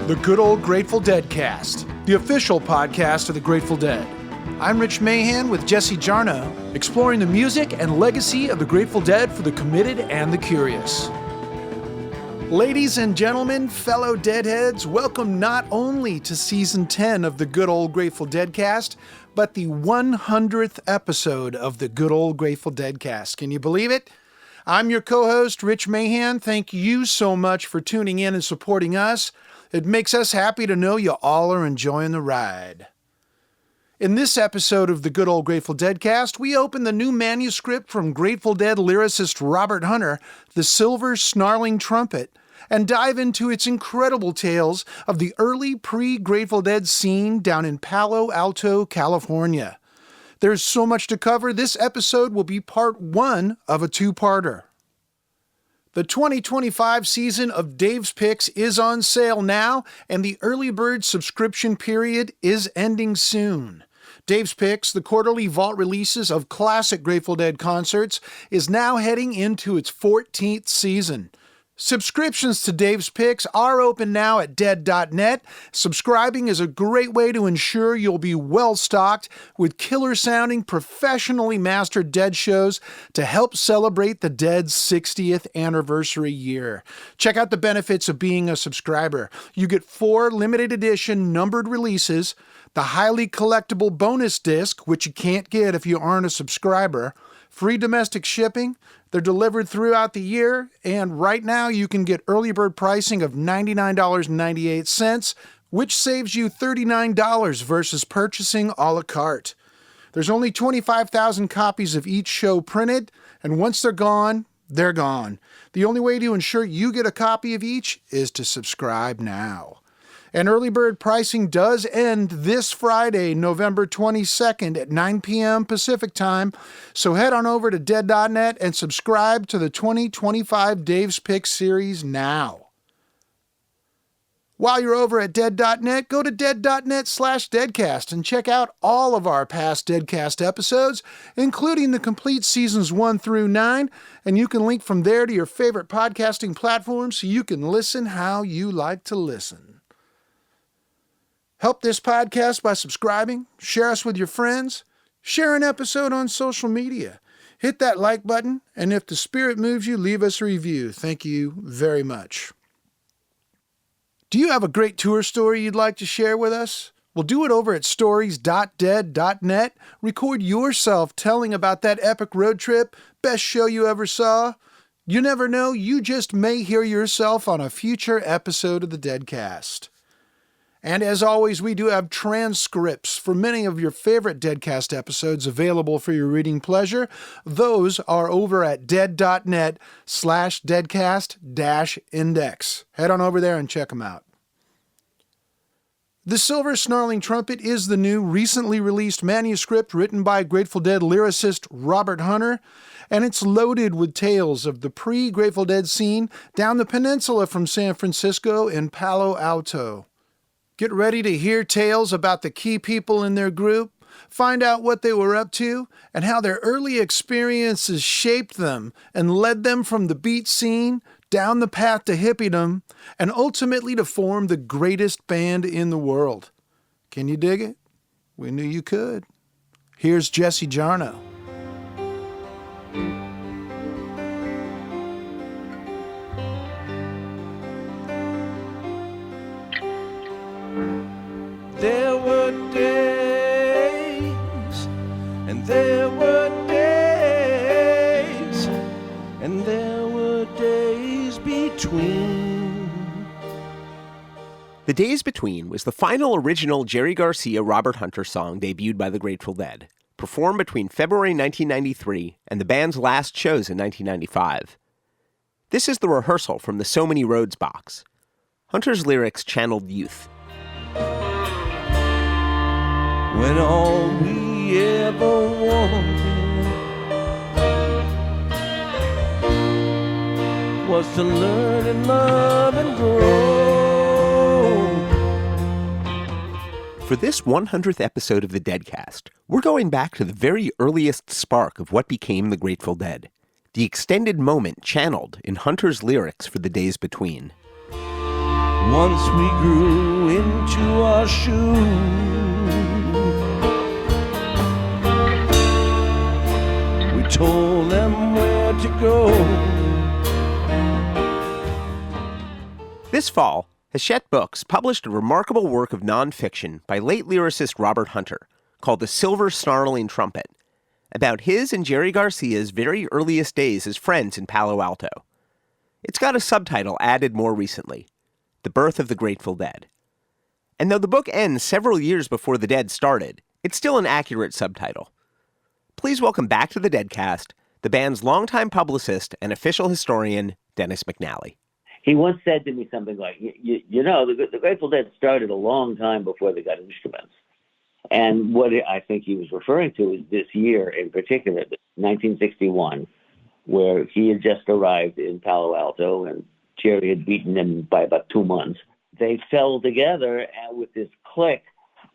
The Good Old Grateful Deadcast, the official podcast of the Grateful Dead. I'm Rich Mahan with Jesse Jarnow, exploring the music and legacy of the Grateful Dead for the committed and the curious. Ladies and gentlemen, fellow Deadheads, welcome not only to Season 10 of the Good Old Grateful Deadcast, but the 100th episode of the Good Old Grateful Deadcast. Can you believe it? I'm your co-host, Rich Mahan. Thank you so much for tuning in and supporting us. It makes us happy to know you all are enjoying the ride. In this episode of the Good Old Grateful Deadcast, we open the new manuscript from Grateful Dead lyricist Robert Hunter, the Silver Snarling Trumpet, and dive into its incredible tales of the early pre-Grateful Dead scene down in Palo Alto, California. There's so much to cover, this episode will be part one of a two-parter. The 2025 season of Dave's Picks is on sale now, and the early bird subscription period is ending soon. Dave's Picks, the quarterly vault releases of classic Grateful Dead concerts, is now heading into its 14th season. Subscriptions to Dave's Picks are open now at dead.net. Subscribing is a great way to ensure you'll be well-stocked with killer-sounding, professionally mastered Dead shows to help celebrate the Dead's 60th anniversary year. Check out the benefits of being a subscriber. You get 4 limited edition numbered releases, the highly collectible bonus disc, which you can't get if you aren't a subscriber, free domestic shipping. They're delivered throughout the year, and right now you can get early bird pricing of $99.98, which saves you $39 versus purchasing a la carte. There's only 25,000 copies of each show printed, and once they're gone, they're gone. The only way to ensure you get a copy of each is to subscribe now. And early bird pricing does end this Friday, November 22nd at 9 p.m. Pacific time, so head on over to dead.net and subscribe to the 2025 Dave's Picks series now. While you're over at dead.net, go to dead.net/deadcast and check out all of our past Deadcast episodes, including the complete seasons 1 through 9, and you can link from there to your favorite podcasting platform so you can listen how you like to listen. Help this podcast by subscribing, share us with your friends, share an episode on social media, hit that like button, and if the spirit moves you, leave us a review. Thank you very much. Do you have a great tour story you'd like to share with us? Well, do it over at stories.dead.net. Record yourself telling about that epic road trip, best show you ever saw. You never know, you just may hear yourself on a future episode of the Deadcast. And as always, we do have transcripts for many of your favorite Deadcast episodes available for your reading pleasure. Those are over at dead.net/deadcast-index. Head on over there and check them out. The Silver Snarling Trumpet is the new, recently released manuscript written by Grateful Dead lyricist Robert Hunter, and it's loaded with tales of the pre-Grateful Dead scene down the peninsula from San Francisco in Palo Alto. Get ready to hear tales about the key people in their group, find out what they were up to, and how their early experiences shaped them and led them from the beat scene down the path to hippiedom and ultimately to form the greatest band in the world. Can you dig it? We knew you could. Here's Jesse Jarnow. There were days, and there were days, and there were days between. The Days Between was the final original Jerry Garcia Robert Hunter song debuted by the Grateful Dead, performed between February 1993 and the band's last shows in 1995. This is the rehearsal from the So Many Roads box. Hunter's lyrics channeled youth. When all we ever wanted was to learn and love and grow. For this 100th episode of the Deadcast, we're going back to the very earliest spark of what became the Grateful Dead, the extended moment channeled in Hunter's lyrics for The Days Between. Once we grew into our shoes. We told them where to go. This fall, Hachette Books published a remarkable work of nonfiction by late lyricist Robert Hunter called The Silver Snarling Trumpet, about his and Jerry Garcia's very earliest days as friends in Palo Alto. It's got a subtitle added more recently, The Birth of the Grateful Dead. And though the book ends several years before the Dead started, it's still an accurate subtitle. Please welcome back to the Deadcast, the band's longtime publicist and official historian, Dennis McNally. He once said to me something like, you know, the Grateful Dead started a long time before they got instruments. And what I think he was referring to is this year in particular, 1961, where he had just arrived in Palo Alto and Jerry had beaten him by about 2 months. They fell together with this click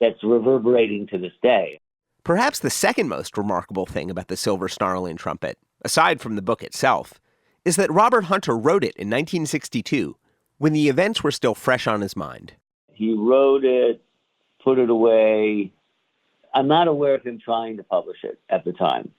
that's reverberating to this day. Perhaps the second most remarkable thing about the Silver Snarling Trumpet, aside from the book itself, is that Robert Hunter wrote it in 1962, when the events were still fresh on his mind. He wrote it, put it away. I'm not aware of him trying to publish it at the time.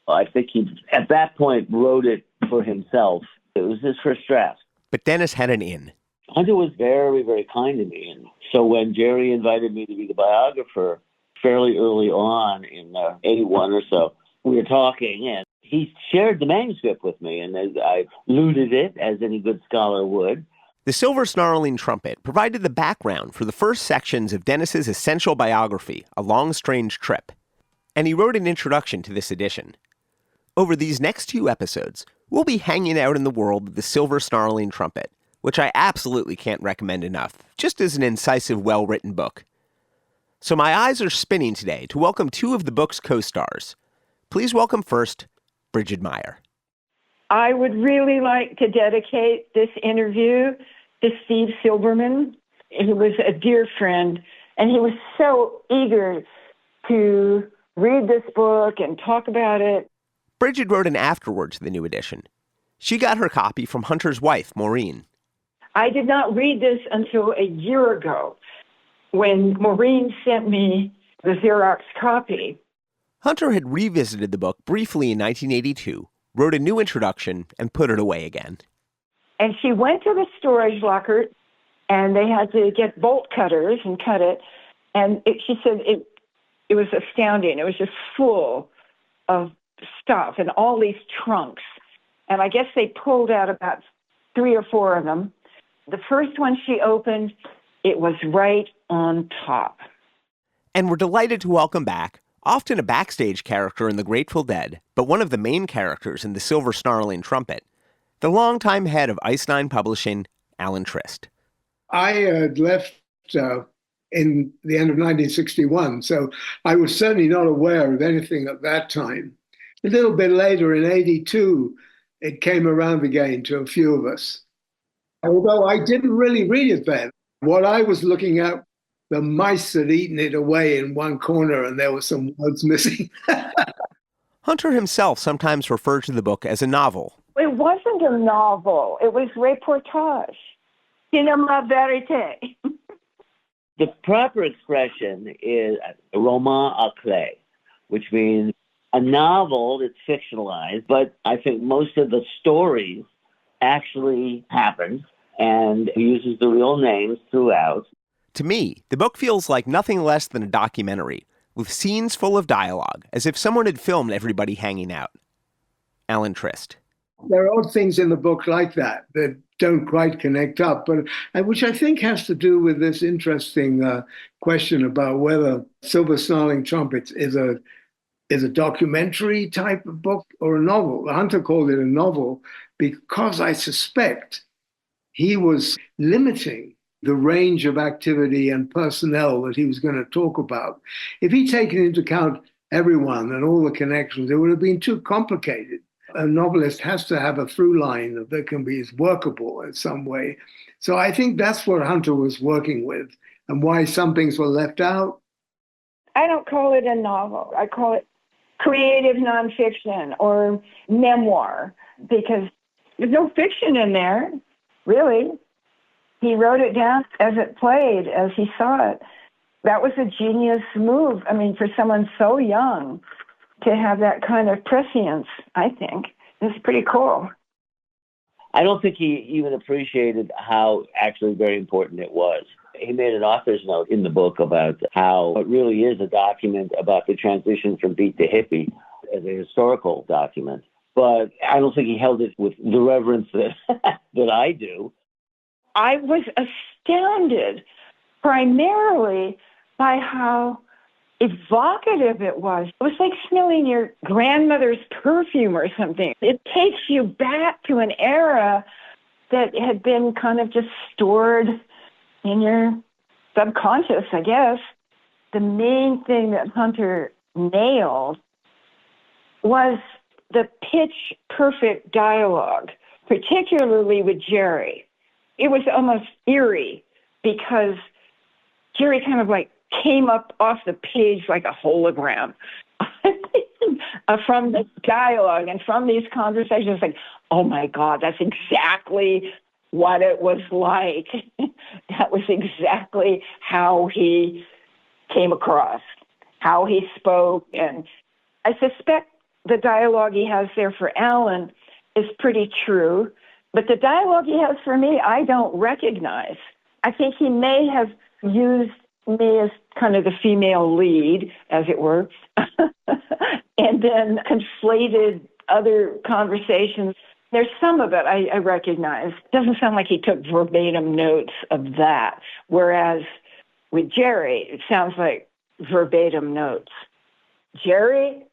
I think he, at that point, wrote it for himself. It was his first draft. But Dennis had an in. Hunter was very, very kind to me. And so when Jerry invited me to be the biographer fairly early on in 81 or so, we were talking, and he shared the manuscript with me, and I looted it, as any good scholar would. The Silver Snarling Trumpet provided the background for the first sections of Dennis's essential biography, A Long Strange Trip, and he wrote an introduction to this edition. Over these next 2 episodes, we'll be hanging out in the world of the Silver Snarling Trumpet, which I absolutely can't recommend enough, just as an incisive, well-written book. So my eyes are spinning today to welcome 2 of the book's co-stars. Please welcome first, Brigid Meier. I would really like to dedicate this interview to Steve Silberman. He was a dear friend, and he was so eager to read this book and talk about it. Brigid wrote an afterword to the new edition. She got her copy from Hunter's wife, Maureen. I did not read this until a year ago, when Maureen sent me the Xerox copy. Hunter had revisited the book briefly in 1982, wrote a new introduction, and put it away again. And she went to the storage locker, and they had to get bolt cutters and cut it. And she said it was astounding. It was just full of stuff and all these trunks. And I guess they pulled out about 3 or 4 of them. The first one she opened, it was right on top. And we're delighted to welcome back, often a backstage character in The Grateful Dead, but one of the main characters in The Silver Snarling Trumpet, the longtime head of Ice9 Publishing, Alan Trist. I had left in the end of 1961, so I was certainly not aware of anything at that time. A little bit later, in 82, it came around again to a few of us. Although I didn't really read it then. What I was looking at, the mice had eaten it away in one corner and there were some words missing. Hunter himself sometimes referred to the book as a novel. It wasn't a novel. It was reportage. Cinema verite. The proper expression is roman à clé, which means a novel that's fictionalized, but I think most of the stories actually happen and uses the real names throughout. To me, the book feels like nothing less than a documentary, with scenes full of dialogue, as if someone had filmed everybody hanging out. Alan Trist. There are odd things in the book like that don't quite connect up, but which I think has to do with this interesting question about whether Silver Snarling Trumpet is a documentary type of book or a novel. Hunter called it a novel because I suspect he was limiting the range of activity and personnel that he was going to talk about. If he'd taken into account everyone and all the connections, it would have been too complicated. A novelist has to have a through line that can be workable in some way. So I think that's what Hunter was working with and why some things were left out. I don't call it a novel. I call it creative nonfiction or memoir because there's no fiction in there, really. He wrote it down as it played, as he saw it. That was a genius move. I mean, for someone so young to have that kind of prescience, I think, is pretty cool. I don't think he even appreciated how actually very important it was. He made an author's note in the book about how it really is a document about the transition from beat to hippie as a historical document. But I don't think he held it with the reverence that that I do. I was astounded primarily by how evocative it was. It was like smelling your grandmother's perfume or something. It takes you back to an era that had been kind of just stored in your subconscious, I guess. The main thing that Hunter nailed was the pitch-perfect dialogue, particularly with Jerry. It was almost eerie because Jerry kind of like came up off the page like a hologram from the dialogue and from these conversations. Like, oh my God, that's exactly what it was like. That was exactly how he came across, how he spoke. And I suspect the dialogue he has there for Alan is pretty true, but the dialogue he has for me, I don't recognize. I think he may have used me as kind of the female lead, as it were, and then conflated other conversations. There's some of it I recognize. It doesn't sound like he took verbatim notes of that, whereas with Jerry, it sounds like verbatim notes. Jerry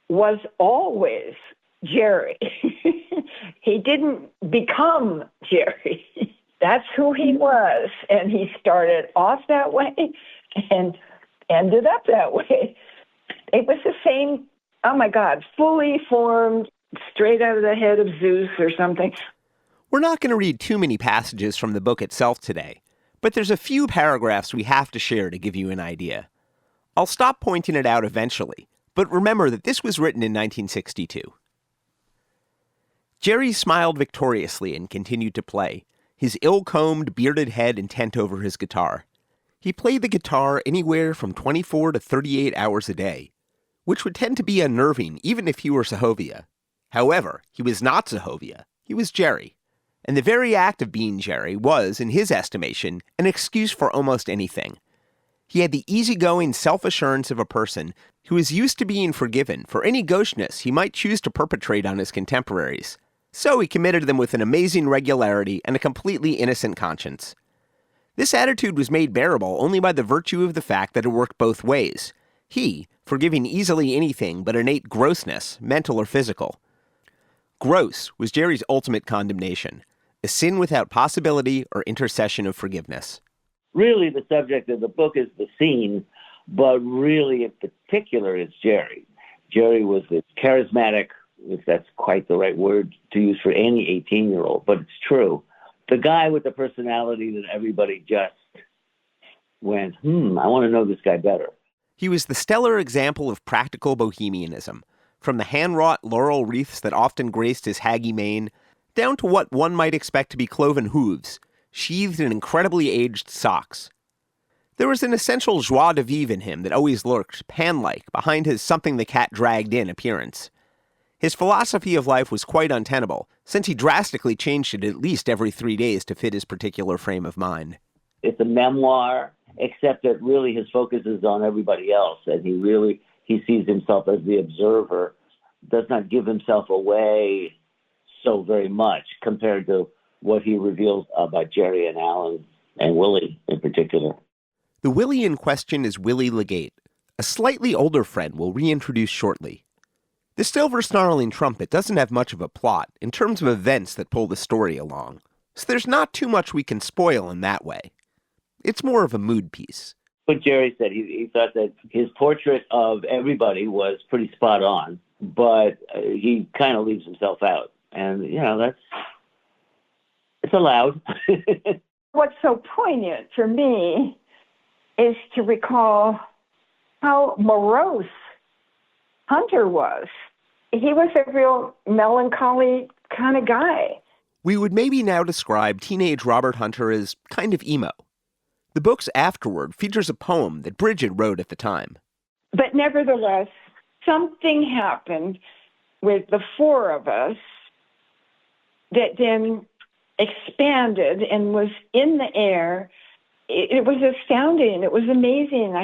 was always Jerry. He didn't become Jerry. That's who he was, and he started off that way and ended up that way. It was the same, oh my God, fully formed, straight out of the head of Zeus or something. We're not going to read too many passages from the book itself today, but there's a few paragraphs we have to share to give you an idea. I'll stop pointing it out eventually, but remember that this was written in 1962. Jerry smiled victoriously and continued to play, his ill-combed, bearded head intent over his guitar. He played the guitar anywhere from 24 to 38 hours a day, which would tend to be unnerving even if he were Sehovia. However, he was not Sehovia. He was Jerry. And the very act of being Jerry was, in his estimation, an excuse for almost anything. He had the easygoing self-assurance of a person who is used to being forgiven for any gaucheness he might choose to perpetrate on his contemporaries. So he committed them with an amazing regularity and a completely innocent conscience. This attitude was made bearable only by the virtue of the fact that it worked both ways. He, forgiving easily anything but innate grossness, mental or physical. Gross was Jerry's ultimate condemnation, a sin without possibility or intercession of forgiveness. Really, the subject of the book is the scene, but really in particular it's Jerry. Jerry was this charismatic, if that's quite the right word to use for any 18-year-old, but it's true. The guy with the personality that everybody just went, I want to know this guy better. He was the stellar example of practical bohemianism, from the hand-wrought laurel wreaths that often graced his haggy mane, down to what one might expect to be cloven hooves, sheathed in incredibly aged socks. There was an essential joie de vivre in him that always lurked, Pan-like, behind his something-the-cat-dragged-in appearance. His philosophy of life was quite untenable, since he drastically changed it at least every 3 days to fit his particular frame of mind. It's a memoir, except that really his focus is on everybody else, and he sees himself as the observer, does not give himself away so very much compared to what he reveals about Jerry and Alan and Willie in particular. The Willie in question is Willie Legate, a slightly older friend we'll reintroduce shortly. The Silver Snarling Trumpet doesn't have much of a plot in terms of events that pull the story along, so there's not too much we can spoil in that way. It's more of a mood piece. What Jerry said, he thought that his portrait of everybody was pretty spot on, but he kind of leaves himself out. And, it's allowed. What's so poignant for me is to recall how morose Hunter was. He was a real melancholy kind of guy. We would maybe now describe teenage Robert Hunter as kind of emo. The book's afterword features a poem that Brigid wrote at the time. But nevertheless, something happened with the four of us that then expanded and was in the air. It was astounding. It was amazing.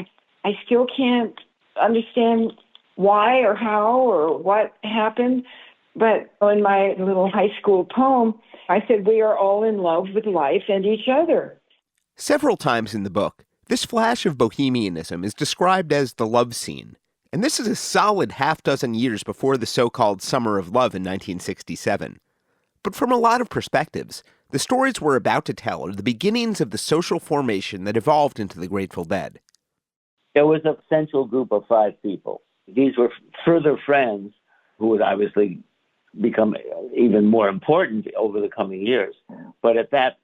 I still can't understand why or how or what happened. But in my little high school poem, I said, we are all in love with life and each other. Several times in the book, this flash of bohemianism is described as the love scene. And this is a solid half-dozen years before the so-called Summer of Love in 1967. But from a lot of perspectives, the stories we're about to tell are the beginnings of the social formation that evolved into the Grateful Dead. There was a central group of 5 people. These were further friends who would obviously become even more important over the coming years. But at that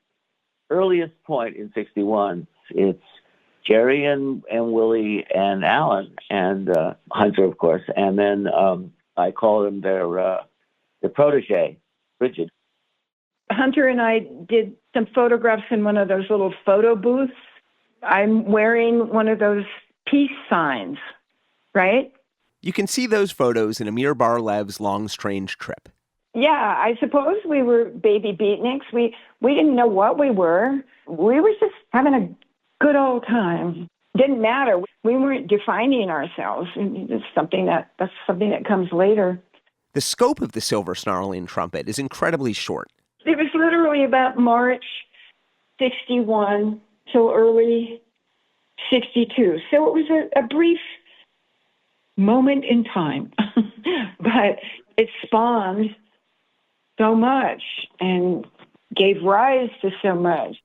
earliest point in 61, it's Jerry and Willie and Alan and Hunter, of course. And then I call them their protege, Brigid. Hunter and I did some photographs in one of those little photo booths. I'm wearing one of those peace signs, right? You can see those photos in Amir Bar-Lev's Long Strange Trip. Yeah, I suppose we were baby beatniks. We didn't know what we were. We were just having a good old time. Didn't matter. We weren't defining ourselves. It's that's something that comes later. The scope of the Silver Snarling Trumpet is incredibly short. It was literally about March 61 till early 62. So it was a brief moment in time, but it spawned so much and gave rise to so much.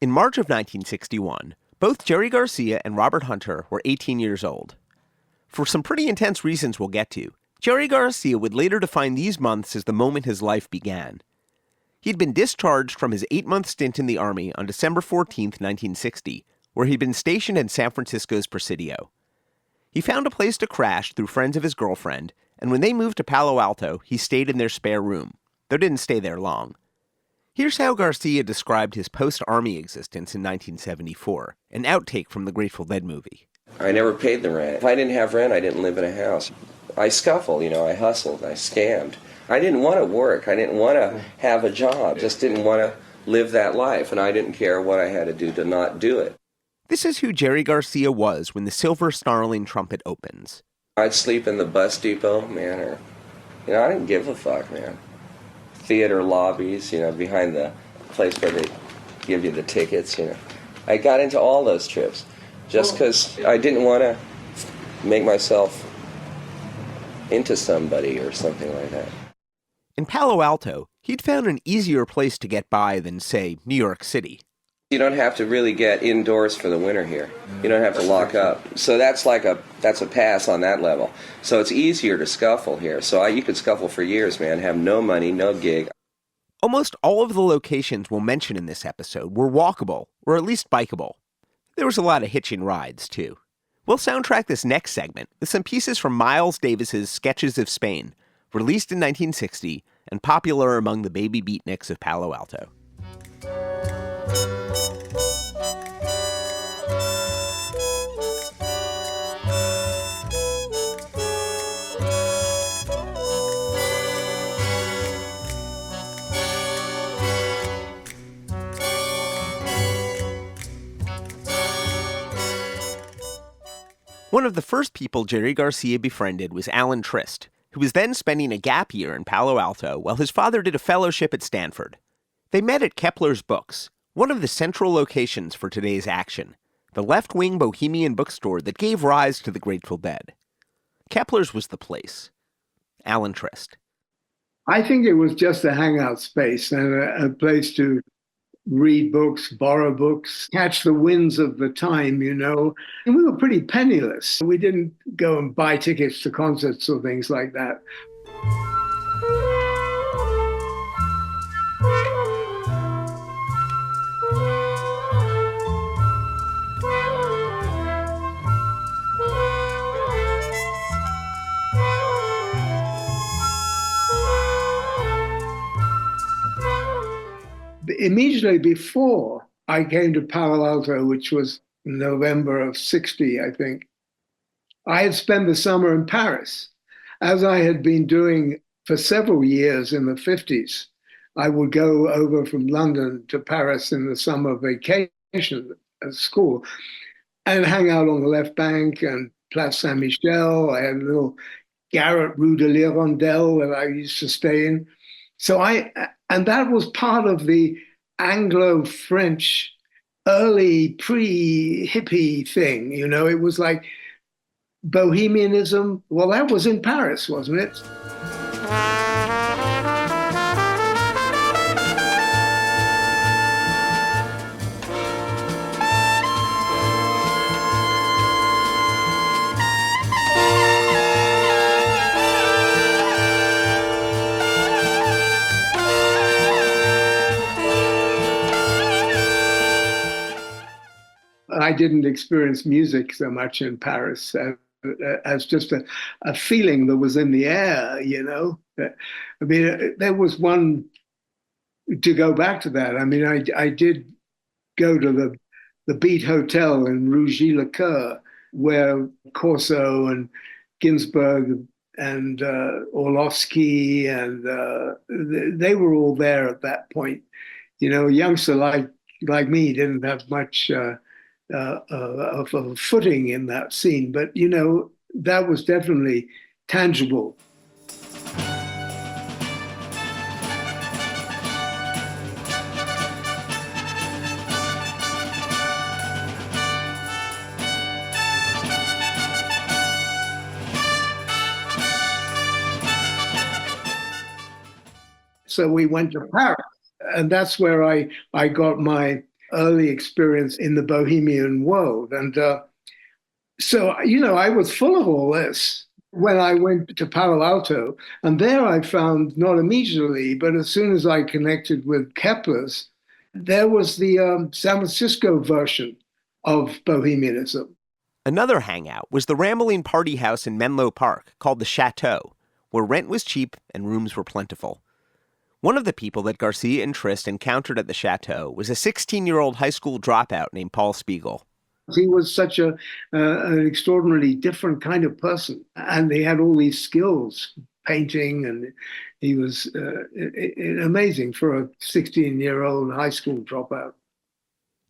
In March of 1961, both Jerry Garcia and Robert Hunter were 18 years old. For some pretty intense reasons we'll get to, Jerry Garcia would later define these months as the moment his life began. He'd been discharged from his 8-month stint in the Army on December 14, 1960, where he'd been stationed in San Francisco's Presidio. He found a place to crash through friends of his girlfriend, and when they moved to Palo Alto, he stayed in their spare room, though didn't stay there long. Here's how Garcia described his post-Army existence in 1974, an outtake from the Grateful Dead movie. I never paid the rent. If I didn't have rent, I didn't live in a house. I scuffled, I hustled, I scammed. I didn't want to work. I didn't want to have a job. Just didn't want to live that life, and I didn't care what I had to do to not do it. This is who Jerry Garcia was when the Silver Snarling Trumpet opens. I'd sleep in the bus depot, man, or, I didn't give a fuck, man. Theater lobbies, behind the place where they give you the tickets, I got into all those trips just because I didn't want to make myself into somebody or something like that. In Palo Alto, he'd found an easier place to get by than, say, New York City. You don't have to really get indoors for the winter here. You don't have to lock up. So that's a pass on that level. So it's easier to scuffle here. So you could scuffle for years, man, have no money, no gig. Almost all of the locations we'll mention in this episode were walkable, or at least bikeable. There was a lot of hitching rides, too. We'll soundtrack this next segment with some pieces from Miles Davis's Sketches of Spain, released in 1960 and popular among the baby beatniks of Palo Alto. One of the first people Jerry Garcia befriended was Alan Trist, who was then spending a gap year in Palo Alto while his father did a fellowship at Stanford. They met at Kepler's Books, one of the central locations for today's action, the left-wing Bohemian bookstore that gave rise to the Grateful Dead. Kepler's was the place. Alan Trist. I think it was just a hangout space and a place to read books, borrow books, catch the winds of the time, And we were pretty penniless. We didn't go and buy tickets to concerts or things like that. Immediately before I came to Palo Alto, which was November of 60, I think, I had spent the summer in Paris, as I had been doing for several years in the 50s. I would go over from London to Paris in the summer vacation at school and hang out on the left bank and Place Saint-Michel. I had a little garret Rue de l'Hirondelle that I used to stay in. And that was part of the Anglo-French early pre-hippie thing. It was like Bohemianism. Well, that was in Paris, wasn't it? I didn't experience music so much in Paris as just a feeling that was in the air, I mean, there was one, to go back to that, I mean, I did go to the Beat Hotel in Rue Gilles-le-Coeur, where Corso and Ginsberg and Orlovsky and they were all there at that point. A youngster like me didn't have much of a footing in that scene, but that was definitely tangible. So we went to Paris, and that's where I got my early experience in the Bohemian world. And so, I was full of all this when I went to Palo Alto. And there I found, not immediately, but as soon as I connected with Kepler's, there was the San Francisco version of Bohemianism. Another hangout was the rambling party house in Menlo Park called the Chateau, where rent was cheap and rooms were plentiful. One of the people that Garcia and Trist encountered at the Chateau was a 16-year-old high school dropout named Paul Spiegel. He was such an extraordinarily different kind of person, and he had all these skills, painting, and he was amazing for a 16-year-old high school dropout.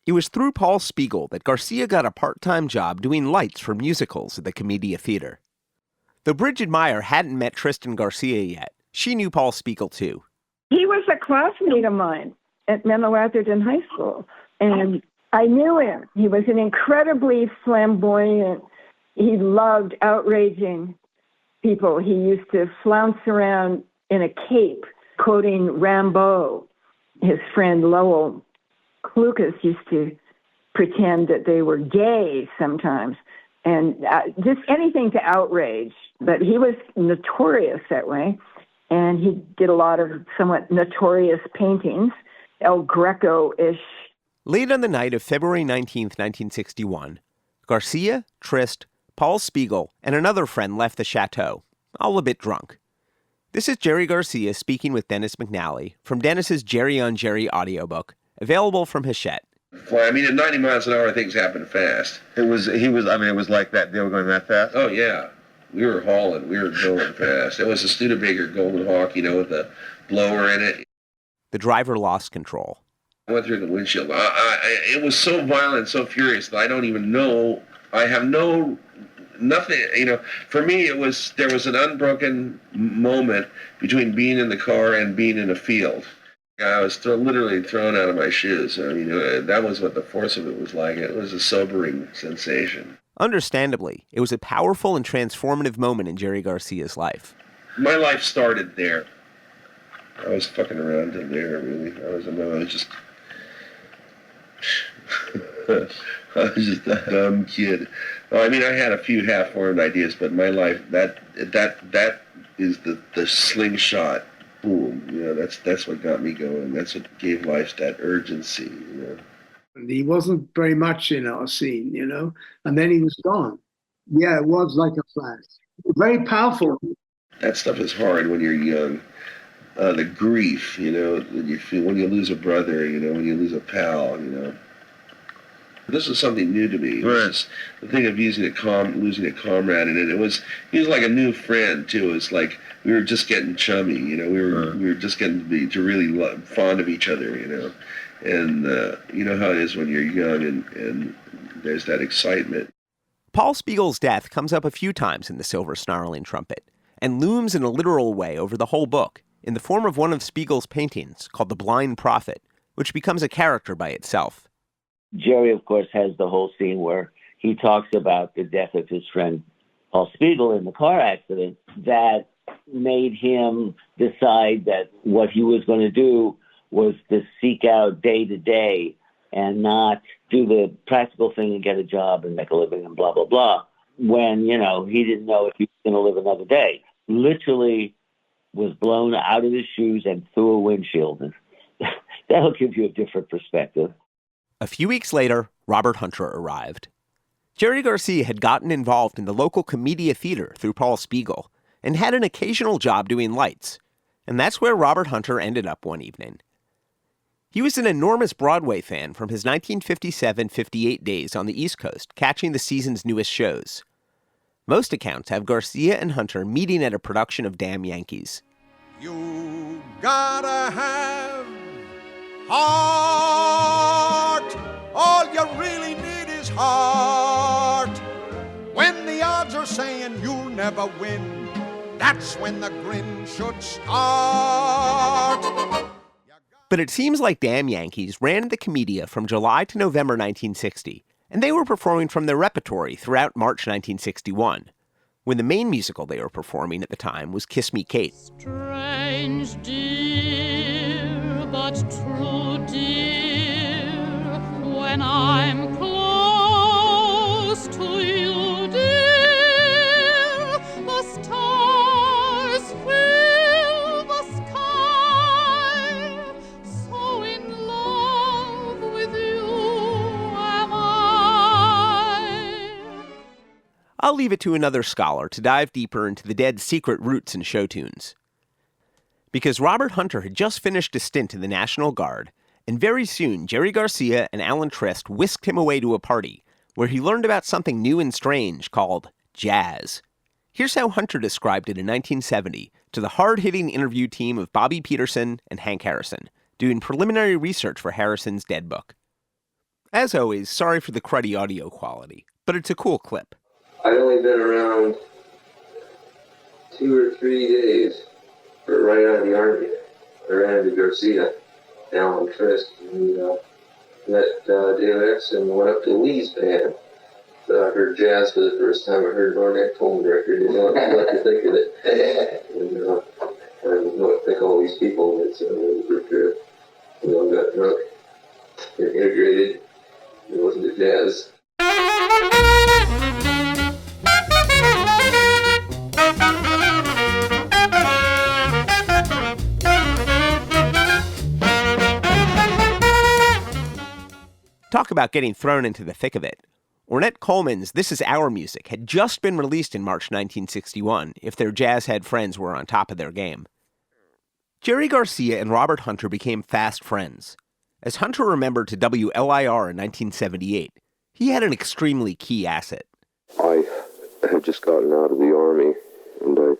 It was through Paul Spiegel that Garcia got a part-time job doing lights for musicals at the Comedia Theater. Though Brigid Meier hadn't met Trist and Garcia yet, she knew Paul Spiegel too. He was a classmate of mine at Menlo Atherton High School, and I knew him. He was an incredibly flamboyant. He loved outraging people. He used to flounce around in a cape, quoting Rimbaud. His friend Lowell Clucas used to pretend that they were gay sometimes, and just anything to outrage. But he was notorious that way. And he did a lot of somewhat notorious paintings, El Greco-ish. Late on the night of February 19th, 1961, Garcia, Trist, Paul Spiegel, and another friend left the Chateau, all a bit drunk. This is Jerry Garcia speaking with Dennis McNally from Dennis's Jerry on Jerry audiobook, available from Hachette. Well, I mean, at 90 miles an hour, things happen fast. It was like that. They were going that fast? Oh, yeah. We were hauling. We were going fast. It was a Studebaker Golden Hawk, with a blower in it. The driver lost control. I went through the windshield. It was so violent, so furious that I don't even know. I have nothing. For me, there was an unbroken moment between being in the car and being in a field. I was literally thrown out of my shoes. I mean, that was what the force of it was like. It was a sobering sensation. Understandably, it was a powerful and transformative moment in Jerry Garcia's life. My life started there. I was fucking around in there, really. I was just I was just a dumb kid. I mean, I had a few half-formed ideas, but my life, that is the slingshot boom. That's what got me going. That's what gave life that urgency. He wasn't very much in our scene, and then he was gone. Yeah, it was like a flash. Very powerful. That stuff is hard when you're young. the grief, that you feel when you lose a brother, when you lose a pal, This was something new to me. It was the thing of losing a comrade, and he was like a new friend too. It was like we were just getting chummy, we were just getting to really fond of each other, and you know how it is when you're young and there's that excitement. Paul Spiegel's death comes up a few times in the Silver Snarling Trumpet and looms in a literal way over the whole book in the form of one of Spiegel's paintings called The Blind Prophet, which becomes a character by itself. Jerry, of course, has the whole scene where he talks about the death of his friend Paul Spiegel in the car accident that made him decide that what he was going to do was to seek out day to day and not do the practical thing and get a job and make a living and blah, blah, blah, when, he didn't know if he was going to live another day. Literally was blown out of his shoes and through a windshield. And that'll give you a different perspective. A few weeks later, Robert Hunter arrived. Jerry Garcia had gotten involved in the local Comedia Theater through Paul Spiegel and had an occasional job doing lights, and that's where Robert Hunter ended up one evening. He was an enormous Broadway fan from his 1957-58 days on the East Coast, catching the season's newest shows. Most accounts have Garcia and Hunter meeting at a production of Damn Yankees. You gotta have heart. All you really need is heart. When the odds are saying you'll never win, that's when the grin should start. But it seems like Damn Yankees ran the Comedia from July to November 1960, and they were performing from their repertory throughout March 1961, when the main musical they were performing at the time was Kiss Me, Kate. Strange, dear, but true, dear, when I'm close to you, dear, the stars fill the sky, so in love with you am I. I'll leave it to another scholar to dive deeper into the Dead's secret roots and show tunes. Because Robert Hunter had just finished a stint in the National Guard, and very soon Jerry Garcia and Alan Trist whisked him away to a party where he learned about something new and strange called jazz. Here's how Hunter described it in 1970 to the hard-hitting interview team of Bobby Peterson and Hank Harrison, doing preliminary research for Harrison's Dead book. As always, sorry for the cruddy audio quality, but it's a cool clip. I'd only been around 2 or 3 days right out of the Army. I ran into Garcia, Alan Trist, and met DLX and went up to Lee's band. So I heard jazz for the first time. I heard Ornette Coleman record, and what to think of it. And I didn't know what to think of all these people. It's a good trip. We all got drunk, integrated, and listened to jazz. Talk about getting thrown into the thick of it. Ornette Coleman's This Is Our Music had just been released in March 1961, if their jazz-head friends were on top of their game. Jerry Garcia and Robert Hunter became fast friends. As Hunter remembered to WLIR in 1978, he had an extremely key asset. I had just gotten out of the Army, and I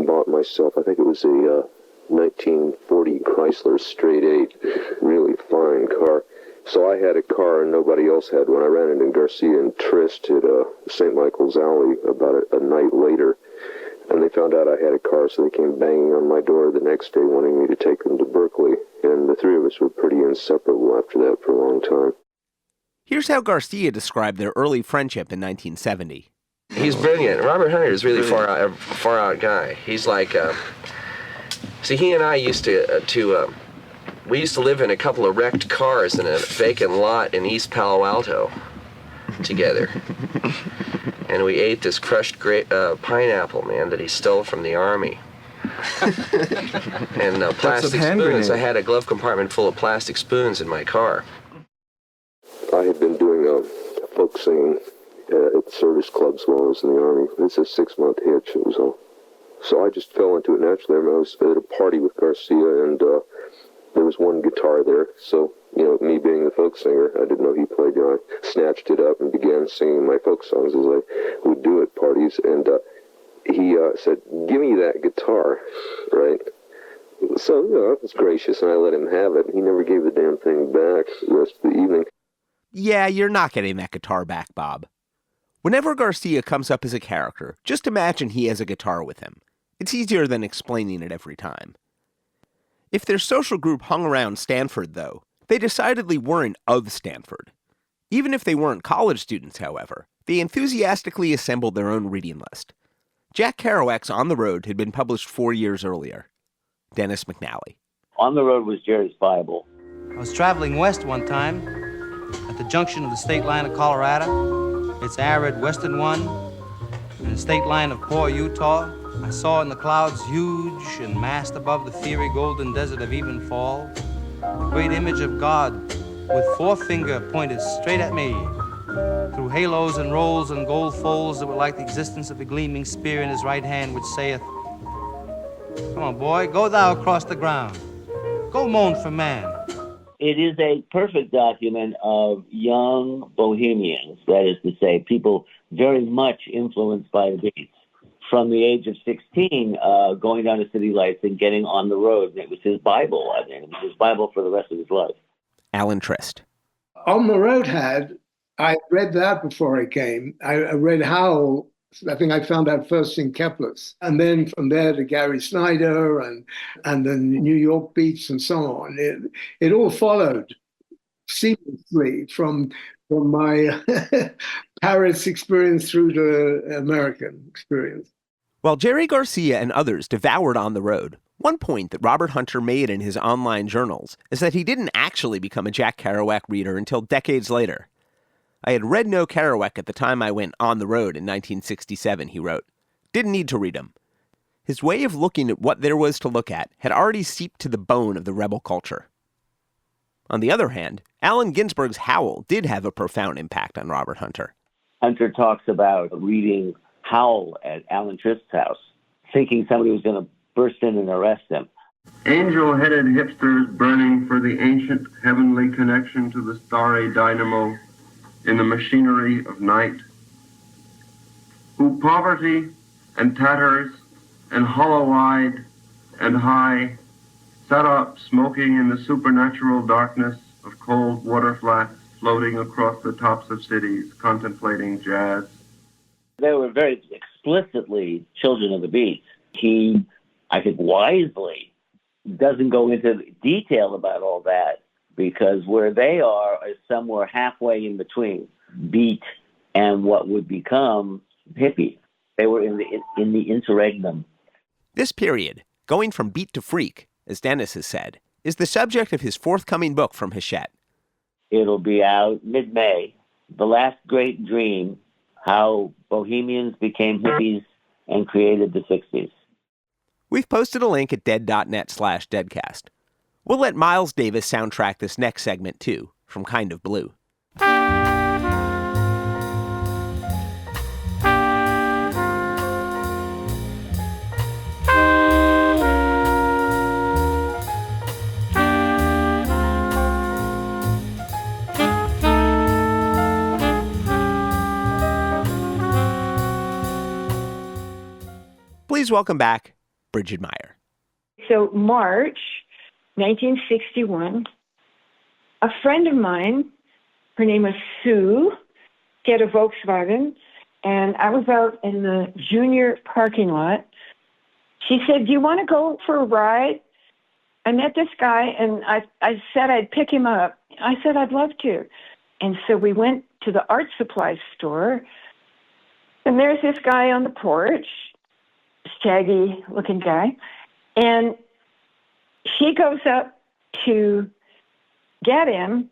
bought myself, I think it was a 1940 Chrysler Straight 8, really fine car. So I had a car and nobody else had one. I ran into Garcia and Trist at St. Michael's Alley about a night later, and they found out I had a car, so they came banging on my door the next day wanting me to take them to Berkeley, and the three of us were pretty inseparable after that for a long time. Here's how Garcia described their early friendship in 1970. He's brilliant. Robert Hunter is really a far out guy. He's like, see, he and I used we used to live in a couple of wrecked cars in a vacant lot in East Palo Alto together. And we ate this crushed pineapple, man, that he stole from the Army. And plastic spoons. I had a glove compartment full of plastic spoons in my car. I had been doing folk singing at service clubs while I was in the Army. It's a 6-month hitch. It was all So I just fell into it naturally. I was at a party with Garcia, and there was one guitar there. So, me being the folk singer, I didn't know he played. I snatched it up and began singing my folk songs as I would do at parties. And he said, "Give me that guitar," right? So, I was gracious, and I let him have it. He never gave the damn thing back the rest of the evening. Yeah, you're not getting that guitar back, Bob. Whenever Garcia comes up as a character, just imagine he has a guitar with him. It's easier than explaining it every time. If their social group hung around Stanford, though, they decidedly weren't of Stanford. Even if they weren't college students, however, they enthusiastically assembled their own reading list. Jack Kerouac's On the Road had been published 4 years earlier. Dennis McNally. On the Road was Jerry's Bible. I was traveling west one time at the junction of the state line of Colorado, its arid western one, and the state line of poor Utah. I saw in the clouds, huge and massed above the fiery golden desert of evenfall, the great image of God with forefinger pointed straight at me, through halos and rolls and gold folds that were like the existence of a gleaming spear in his right hand, which saith, "Come on, boy, go thou across the ground. Go moan for man." It is a perfect document of young bohemians, that is to say, people very much influenced by the beats. From the age of 16, going down to city lights and getting on the road. It was his Bible. I mean, it was his Bible for the rest of his life. Alan Trist. On the Road I read that before I came. I read Howell. I think I found out first in Kepler's. And then from there to Gary Snyder and the New York beats and so on. It all followed seamlessly from my Paris experience through to American experience. While Jerry Garcia and others devoured On the Road, one point that Robert Hunter made in his online journals is that he didn't actually become a Jack Kerouac reader until decades later. I had read no Kerouac at the time I went on the road in 1967, he wrote. Didn't need to read him. His way of looking at what there was to look at had already seeped to the bone of the rebel culture. On the other hand, Allen Ginsberg's Howl did have a profound impact on Robert Hunter. Hunter talks about reading Howl at Alan Trist's house, thinking somebody was going to burst in and arrest him. Angel-headed hipsters burning for the ancient heavenly connection to the starry dynamo in the machinery of night, who poverty and tatters and hollow-eyed and high sat up smoking in the supernatural darkness of cold water flats floating across the tops of cities, contemplating jazz. They were very explicitly children of the beats. He, I think wisely, doesn't go into detail about all that, because where they are is somewhere halfway in between beat and what would become hippie. They were in the interregnum. This period, going from beat to freak, as Dennis has said, is the subject of his forthcoming book from Hachette. It'll be out mid-May. The Last Great Dream, How Bohemians Became Hippies and Created the 60s. We've posted a link at dead.net/deadcast. We'll let Miles Davis soundtrack this next segment, too, from Kind of Blue. Please welcome back Brigid Meier. So March 1961, a friend of mine, her name was Sue, she had a Volkswagen, and I was out in the junior parking lot. She said, "Do you want to go for a ride?" I met this guy, and I said I'd pick him up. I said, "I'd love to." And so we went to the art supply store, and there's this guy on the porch, shaggy-looking guy, and she goes up to get him,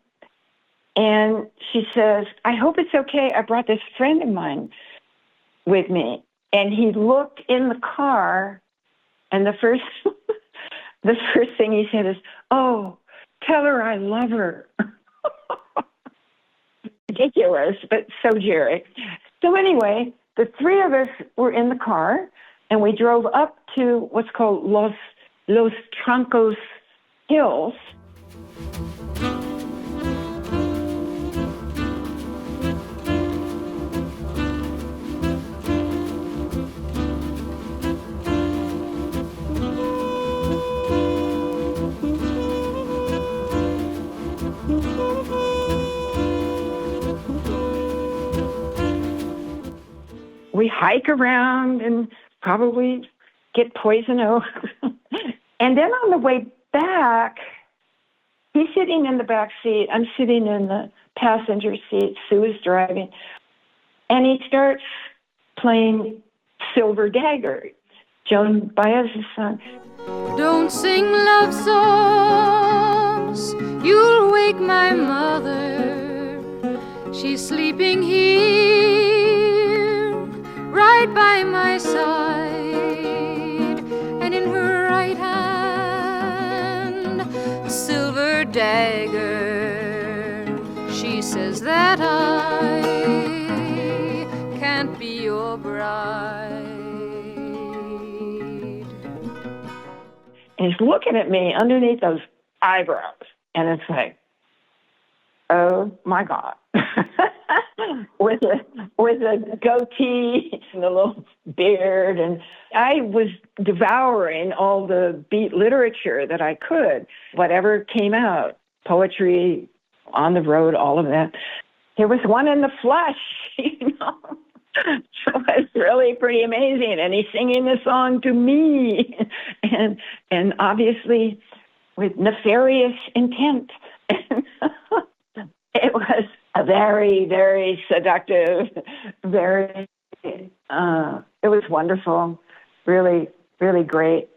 and she says, "I hope it's okay. I brought this friend of mine with me." And he looked in the car, and the first thing he said is, "Oh, tell her I love her." Ridiculous, but so Jerry. So anyway, the three of us were in the car, and we drove up to what's called Los Trancos Hills. We hike around and probably get poison oak. And then on the way back, he's sitting in the back seat. I'm sitting in the passenger seat. Sue is driving. And he starts playing Silver Dagger, Joan Baez's song. Don't sing love songs, you'll wake my mother. She's sleeping here, right by my side. And in her right hand, a silver dagger. She says that I can't be your bride. And he's looking at me underneath those eyebrows. And it's like, oh my God. with a goatee and a little beard. And I was devouring all the beat literature that I could, whatever came out, poetry, on the road, all of that. There was one in the flesh, you know. So it's really pretty amazing. And he's singing this song to me. And obviously with nefarious intent. It was a very, very seductive, it was wonderful, really, really great.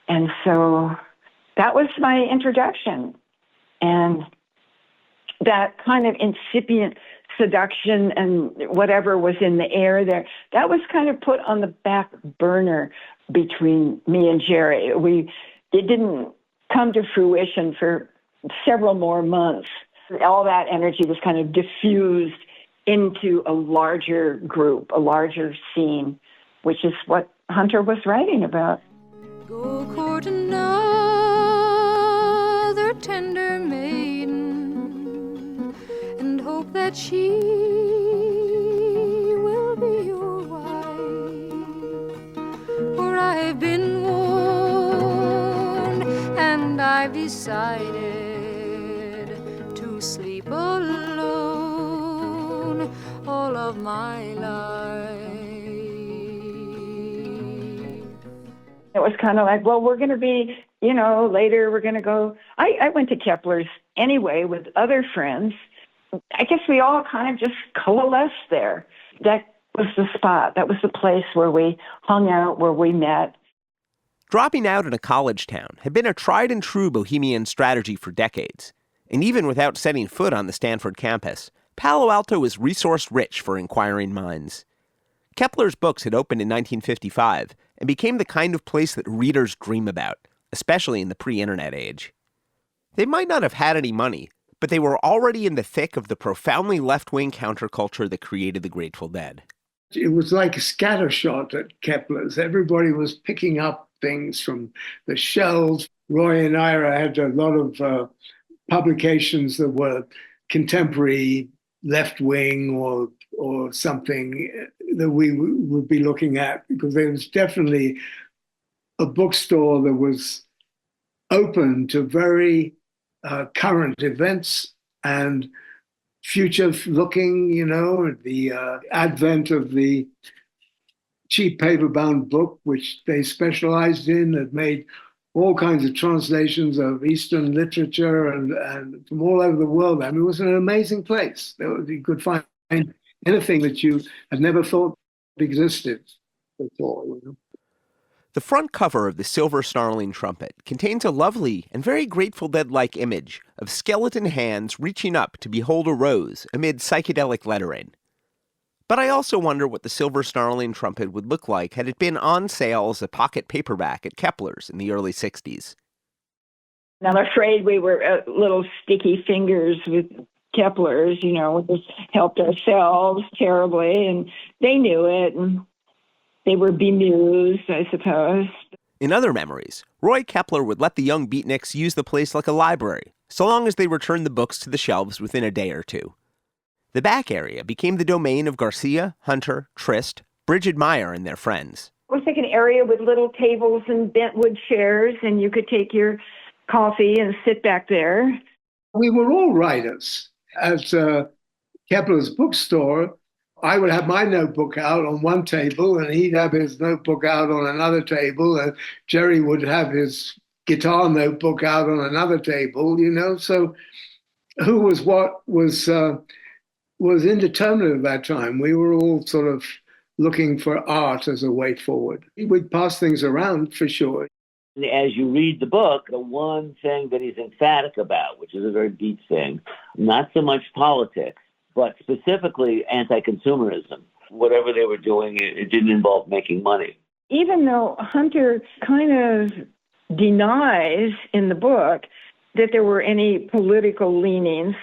And so that was my introduction. And that kind of incipient seduction and whatever was in the air there, that was kind of put on the back burner between me and Jerry. It didn't come to fruition for several more months. All that energy was kind of diffused into a larger group, a larger scene, which is what Hunter was writing about. Go court another tender maiden and hope that she will be your wife. For I've been warned and I've decided to sleep alone all of my life. It was kind of like, well, we're going to be, later we're going to go. I went to Kepler's anyway with other friends. I guess we all kind of just coalesced there. That was the spot. That was the place where we hung out, where we met. Dropping out in a college town had been a tried and true Bohemian strategy for decades. And even without setting foot on the Stanford campus, Palo Alto was resource-rich for inquiring minds. Kepler's books had opened in 1955 and became the kind of place that readers dream about, especially in the pre-internet age. They might not have had any money, but they were already in the thick of the profoundly left-wing counterculture that created the Grateful Dead. It was like a scattershot at Kepler's. Everybody was picking up things from the shelves. Roy and Ira had a lot of publications that were contemporary left-wing or something that we would be looking at, because there was definitely a bookstore that was open to very current events and future-looking, the advent of the cheap paper-bound book, which they specialized in, that made all kinds of translations of Eastern literature and from all over the world. I mean, it was an amazing place. You could find anything that you had never thought existed before. The front cover of the Silver Snarling Trumpet contains a lovely and very Grateful Dead-like image of skeleton hands reaching up to behold a rose amid psychedelic lettering. But I also wonder what the Silver Snarling Trumpet would look like had it been on sale as a pocket paperback at Kepler's in the early 60s. I'm afraid we were little sticky fingers with Kepler's, we just helped ourselves terribly, and they knew it. And They were bemused, I suppose. In other memories, Roy Kepler would let the young beatniks use the place like a library, so long as they returned the books to the shelves within a day or two. The back area became the domain of Garcia, Hunter, Trist, Brigid, Meier, and their friends. It was like an area with little tables and bentwood chairs, and you could take your coffee and sit back there. We were all writers. At Kepler's bookstore, I would have my notebook out on one table, and he'd have his notebook out on another table, and Jerry would have his guitar notebook out on another table, So who was what was indeterminate at that time. We were all sort of looking for art as a way forward. We'd pass things around for sure. As you read the book, the one thing that he's emphatic about, which is a very deep thing, not so much politics, but specifically anti-consumerism. Whatever they were doing, it didn't involve making money. Even though Hunter kind of denies in the book that there were any political leanings,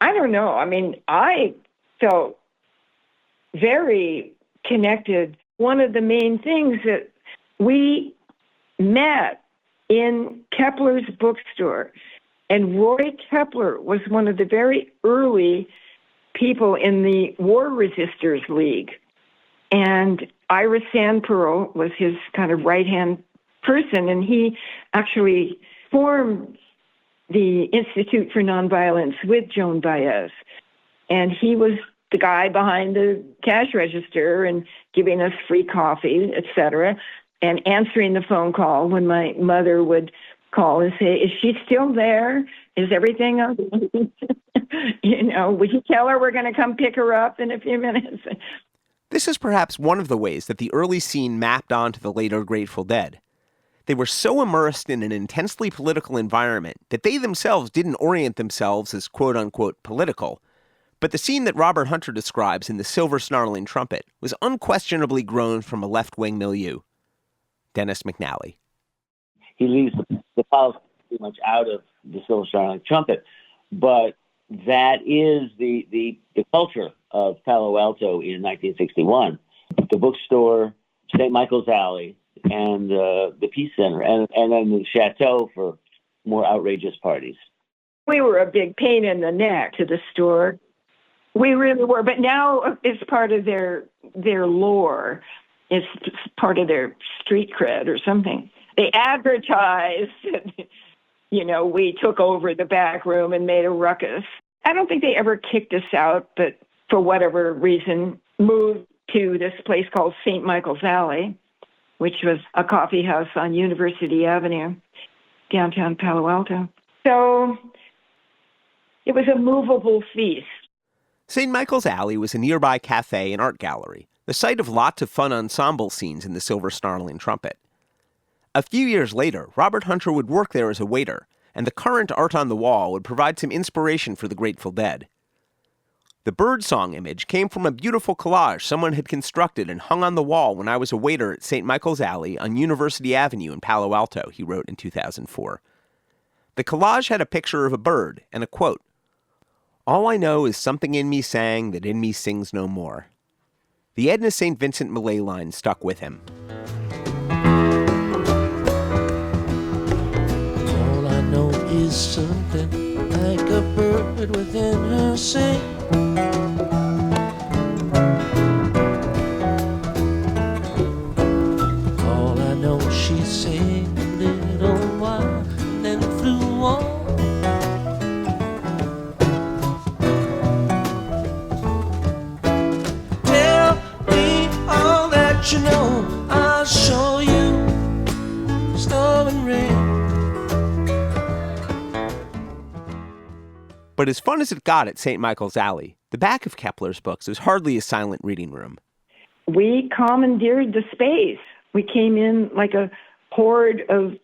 I don't know. I mean, I felt very connected. One of the main things that we met in Kepler's bookstore, and Roy Kepler was one of the very early people in the War Resisters League. And Ira Sandpearl was his kind of right-hand person, and he actually formed the Institute for Nonviolence with Joan Baez. And he was the guy behind the cash register and giving us free coffee, et cetera, and answering the phone call when my mother would call and say, "Is she still there? Is everything okay?" Would you tell her we're going to come pick her up in a few minutes? This is perhaps one of the ways that the early scene mapped onto the later Grateful Dead. They were so immersed in an intensely political environment that they themselves didn't orient themselves as quote-unquote political. But the scene that Robert Hunter describes in the Silver Snarling Trumpet was unquestionably grown from a left-wing milieu. Dennis McNally. He leaves the politics pretty much out of the Silver Snarling Trumpet, but that is the culture of Palo Alto in 1961. The bookstore, St. Michael's Alley, and the Peace Center, and then the Chateau for more outrageous parties. We were a big pain in the neck to the store. We really were, but now it's part of their lore. It's part of their street cred or something. They advertised, we took over the back room and made a ruckus. I don't think they ever kicked us out, but for whatever reason, moved to this place called St. Michael's Alley, which was a coffee house on University Avenue, downtown Palo Alto. So it was a movable feast. St. Michael's Alley was a nearby cafe and art gallery, the site of lots of fun ensemble scenes in the Silver Snarling Trumpet. A few years later, Robert Hunter would work there as a waiter, and the current art on the wall would provide some inspiration for the Grateful Dead. The birdsong image came from a beautiful collage someone had constructed and hung on the wall when I was a waiter at St. Michael's Alley on University Avenue in Palo Alto, he wrote in 2004. The collage had a picture of a bird and a quote, "All I know is something in me sang that in me sings no more." The Edna St. Vincent Millay line stuck with him. All I know is something like a bird within her sing. All I know, she sang a little while and then flew on. Tell me all that you know, I'll show you storm and rain. But as fun as it got at St. Michael's Alley, the back of Kepler's books was hardly a silent reading room. We commandeered the space. We came in like a horde of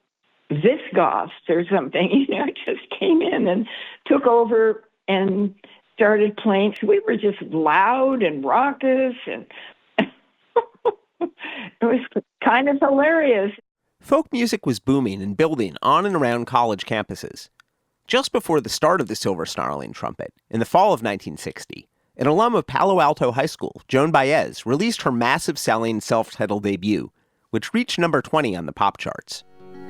Visigoths or something, just came in and took over and started playing. We were just loud and raucous, and it was kind of hilarious. Folk music was booming and building on and around college campuses. Just before the start of the Silver Snarling Trumpet, in the fall of 1960, An alum of Palo Alto High School, Joan Baez released her massive-selling self-titled debut, which reached number 20 on the pop charts.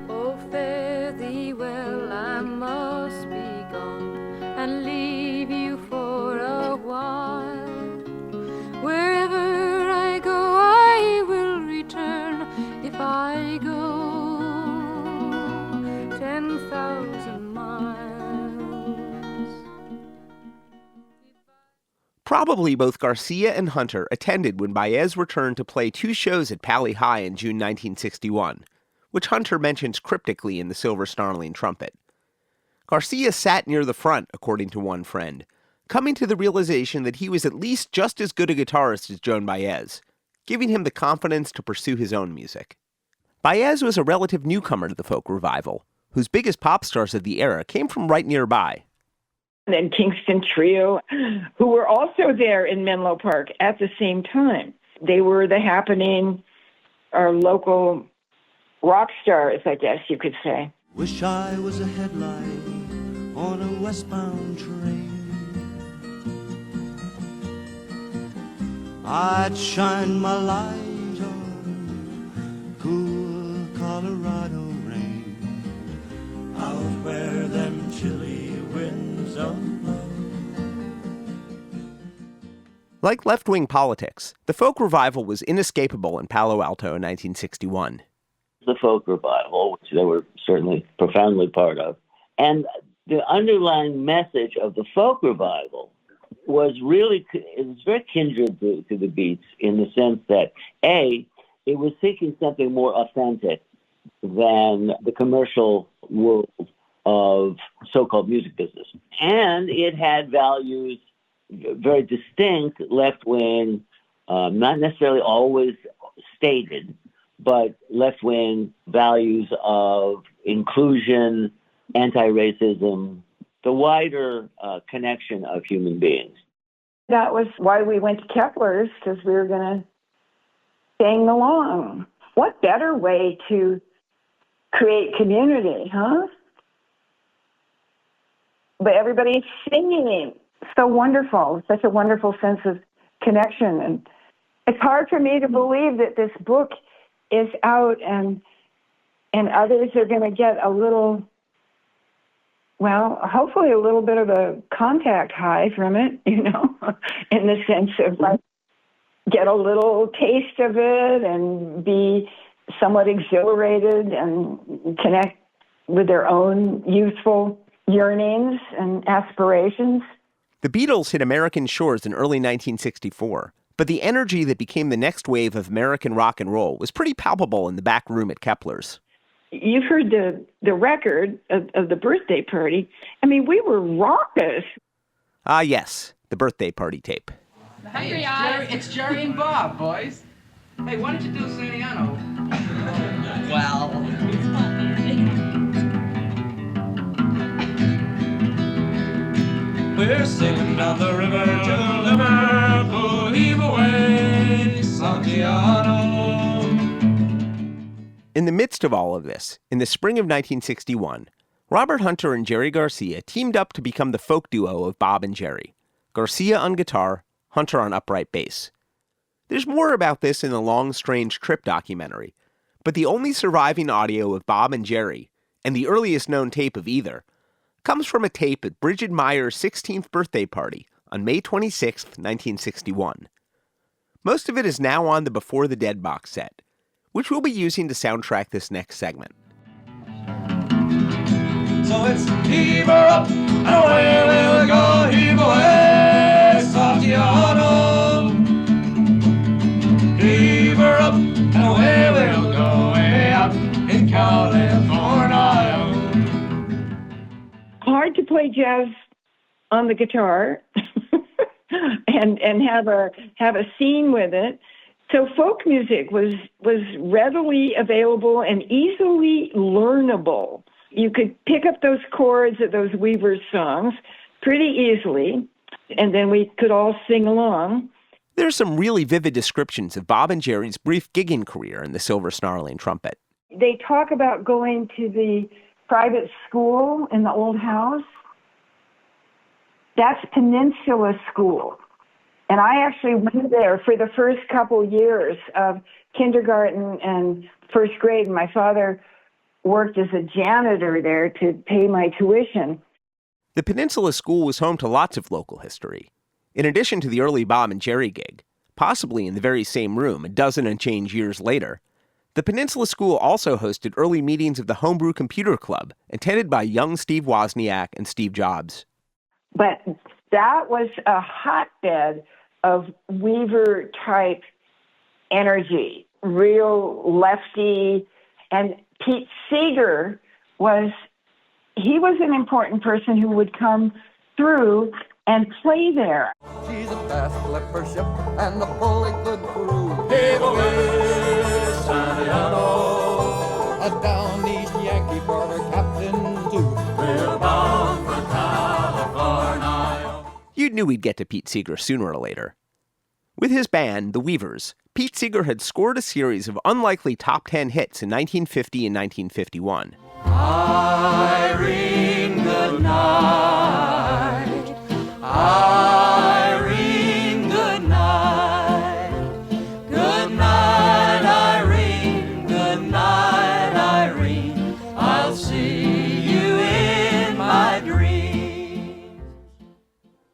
Oh, fare thee well, I must be gone and leave you for a while. Wherever I go, I will return if I go 10,000 miles. Probably both Garcia and Hunter attended when Baez returned to play 2 shows at Pali High in June 1961, which Hunter mentions cryptically in the Silver Snarling Trumpet. Garcia sat near the front, according to one friend, coming to the realization that he was at least just as good a guitarist as Joan Baez, giving him the confidence to pursue his own music. Baez was a relative newcomer to the folk revival, whose biggest pop stars of the era came from right nearby. And Kingston Trio, who were also there in Menlo Park at the same time. They were the happening, our local rock stars, I guess you could say. Wish I was a headlight on a westbound train. I'd shine my light on cool Colorado rain, out where them chilly winds of love. Like left-wing politics, the folk revival was inescapable in Palo Alto in 1961. The folk revival, which they were certainly profoundly part of, and the underlying message of the folk revival was really, it was very kindred to the Beats in the sense that, A, it was seeking something more authentic than the commercial world of so-called music business. And it had values very distinct, left-wing, not necessarily always stated, but left-wing values of inclusion, anti-racism, the wider connection of human beings. That was why we went to Kepler's, because we were going to sing along. What better way to create community, huh? But everybody's singing. So wonderful. Such a wonderful sense of connection. And it's hard for me to believe that this book is out and others are going to get a little, well, hopefully a little bit of a contact high from it, in the sense of like get a little taste of it and be somewhat exhilarated and connect with their own youthful yearnings and aspirations. The Beatles hit American shores in early 1964, but the energy that became the next wave of American rock and roll was pretty palpable in the back room at Kepler's. You've heard the record of the birthday party. I mean, we were raucous. Ah, yes, the birthday party tape. Hey, it's Jerry and Bob, boys. Hey, why don't you do Saniano? Well... We're sailing down the river to Liverpool, heave away, Santiago. In the midst of all of this, in the spring of 1961, Robert Hunter and Jerry Garcia teamed up to become the folk duo of Bob and Jerry. Garcia on guitar, Hunter on upright bass. There's more about this in the Long Strange Trip documentary, but the only surviving audio of Bob and Jerry, and the earliest known tape of either, comes from a tape at Brigid Meier's 16th birthday party on May 26, 1961. Most of it is now on the Before the Dead box set, which we'll be using to soundtrack this next segment. So it's heave her up, and away we'll go, heave away, Santiago. Heave her up, and away we'll go, way up in California. Hard to play jazz on the guitar and have a scene with it. So folk music was readily available and easily learnable. You could pick up those chords of those Weavers songs pretty easily, and then we could all sing along. There's some really vivid descriptions of Bob and Jerry's brief gigging career in the Silver Snarling Trumpet. They talk about going to the private school in the old house. That's Peninsula School. And I actually went there for the first couple years of kindergarten and first grade. My father worked as a janitor there to pay my tuition. The Peninsula School was home to lots of local history. In addition to the early Bob and Jerry gig, possibly in the very same room a dozen and change years later, the Peninsula School also hosted early meetings of the Homebrew Computer Club, attended by young Steve Wozniak and Steve Jobs. But that was a hotbed of Weaver-type energy, real lefty. And Pete Seeger was an important person who would come through and play there. She's a fast flipper ship and a fully good crew. Hey, a down east Yankee border captain too. We're bound for California. You knew we'd get to Pete Seeger sooner or later. With his band, the Weavers, Pete Seeger had scored a series of unlikely top 10 hits in 1950 and 1951. Irene, good night. Irene, good night. Good night, Irene. Good night, Irene. I'll see you in my dreams.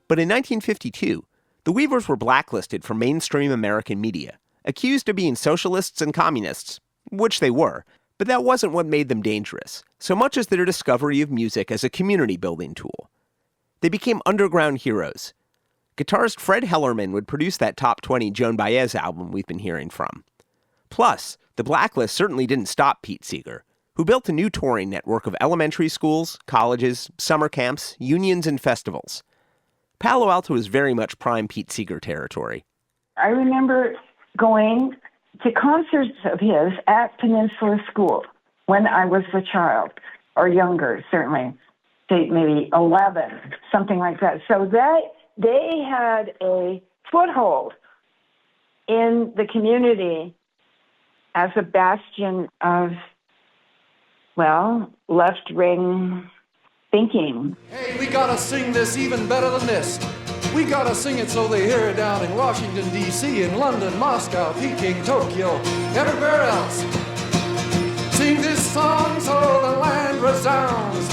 But in 1952, the Weavers were blacklisted from mainstream American media, accused of being socialists and communists, which they were, but that wasn't what made them dangerous, so much as their discovery of music as a community-building tool. They became underground heroes. Guitarist Fred Hellerman would produce that top 20 Joan Baez album we've been hearing from. Plus, the blacklist certainly didn't stop Pete Seeger, who built a new touring network of elementary schools, colleges, summer camps, unions, and festivals. Palo Alto was very much prime Pete Seeger territory. I remember going to concerts of his at Peninsula School when I was a child, or younger, certainly, say maybe 11, something like that. So they had a foothold in the community as a bastion of, well, left-wing thinking. Hey, we gotta sing this even better than this. We gotta sing it so they hear it down in Washington, D.C., in London, Moscow, Peking, Tokyo, everywhere else. Sing this song so the land resounds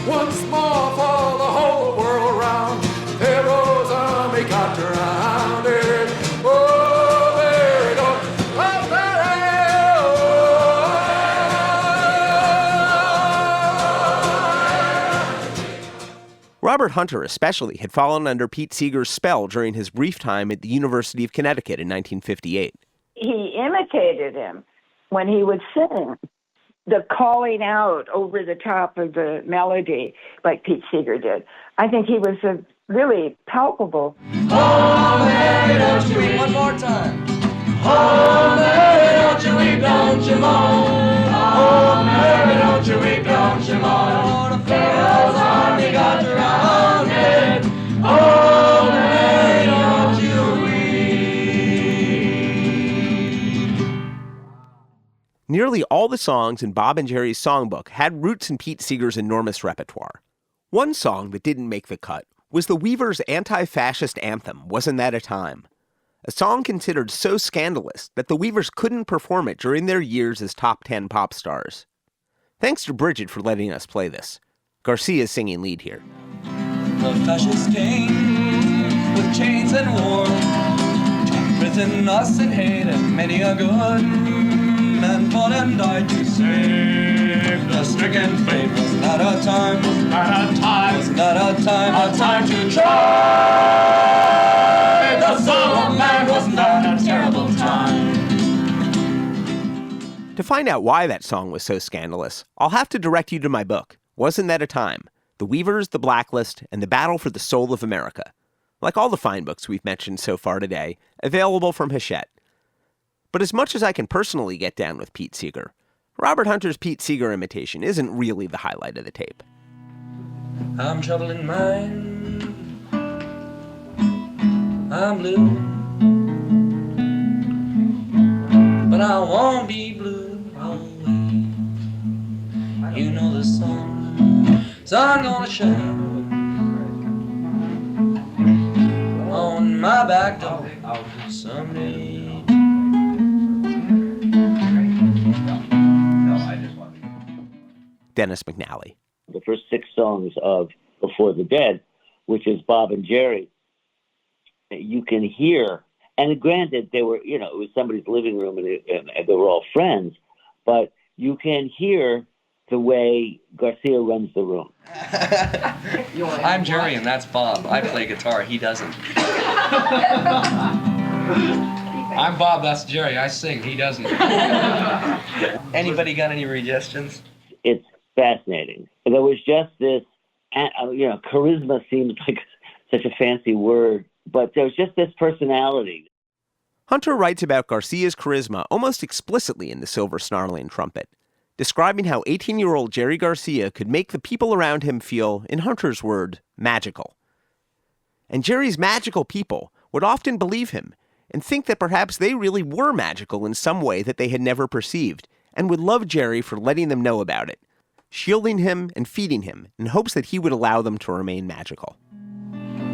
once more for the whole world round. Pharaoh's army got surrounded. Oh, there it goes. Oh, Robert Hunter especially had fallen under Pete Seeger's spell during his brief time at the University of Connecticut in 1958. He imitated him when he would sing, the calling out over the top of the melody like Pete Seeger did. I think he was a really palpable. Oh, Mary, don't you weep. One more time. Oh, Mary, don't you weep, don't you moan. Oh, Mary, don't you weep, don't you moan. The Pharaoh's army got surrounded. Oh, Mary, don't you weep. Nearly all the songs in Bob and Jerry's songbook had roots in Pete Seeger's enormous repertoire. One song that didn't make the cut was the Weavers' anti-fascist anthem, Wasn't That a Time? A song considered so scandalous that the Weavers couldn't perform it during their years as top 10 pop stars. Thanks to Brigid for letting us play this. Garcia's singing lead here. The fascists came with chains and war, to imprison us in hate, and many a good man fought and died to save the stricken faith. Was not a time, was not a time, was not a time, a time to try the soul of man. Was not a terrible time. To find out why that song was so scandalous, I'll have to direct you to my book, Wasn't That a Time? The Weavers, the Blacklist, and the Battle for the Soul of America. Like all the fine books we've mentioned so far today, available from Hachette. But as much as I can personally get down with Pete Seeger, Robert Hunter's Pete Seeger imitation isn't really the highlight of the tape. I'm troubled in mind, I'm blue, but I won't be blue always. You know the sun gonna shine on my my back door someday. Dennis McNally. The first 6 songs of Before the Dead, which is Bob and Jerry, you can hear, and granted, they were, it was somebody's living room and they were all friends, but you can hear the way Garcia runs the room. I'm Jerry and that's Bob. I play guitar, he doesn't. I'm Bob, that's Jerry. I sing, he doesn't. Anybody got any suggestions? It's fascinating. There was just this, charisma seems like such a fancy word, but there was just this personality. Hunter writes about Garcia's charisma almost explicitly in the Silver Snarling Trumpet, describing how 18-year-old Jerry Garcia could make the people around him feel, in Hunter's word, magical. And Jerry's magical people would often believe him and think that perhaps they really were magical in some way that they had never perceived, and would love Jerry for letting them know about it, shielding him and feeding him in hopes that he would allow them to remain magical.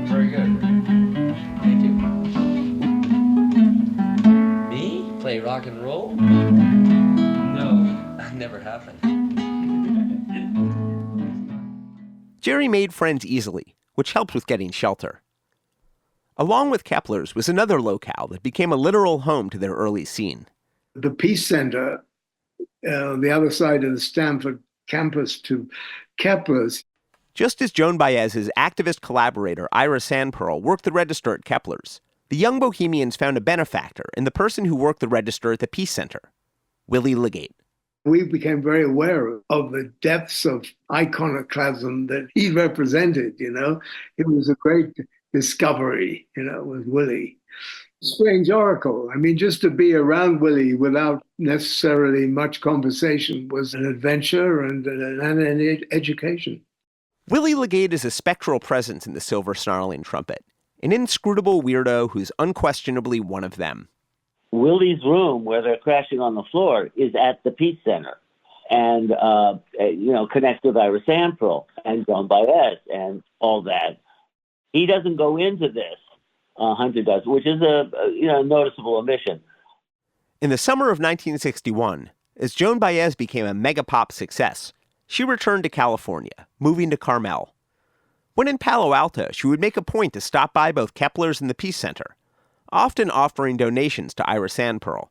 Very good. Thank you. Me? Play rock and roll? No, never happened. Jerry made friends easily, which helped with getting shelter. Along with Kepler's was another locale that became a literal home to their early scene. The Peace Center, the other side of the Stanford campus to Kepler's. Just as Joan Baez's activist collaborator Ira Sandpearl worked the register at Kepler's, the young Bohemians found a benefactor in the person who worked the register at the Peace Center, Willie Legate. We became very aware of the depths of iconoclasm that he represented, It was a great discovery, with Willie. Strange oracle. I mean, just to be around Willie without necessarily much conversation was an adventure and an education. Willie Legate is a spectral presence in the Silver Snarling Trumpet, an inscrutable weirdo who's unquestionably one of them. Willie's room, where they're crashing on the floor, is at the Peace Center, and connects with Ira Sandpearl and Joan Baez and all that. He doesn't go into this. Hunter does, which is a noticeable omission. In the summer of 1961, as Joan Baez became a mega-pop success, she returned to California, moving to Carmel. When in Palo Alto, she would make a point to stop by both Kepler's and the Peace Center, often offering donations to Ira Sandpearl.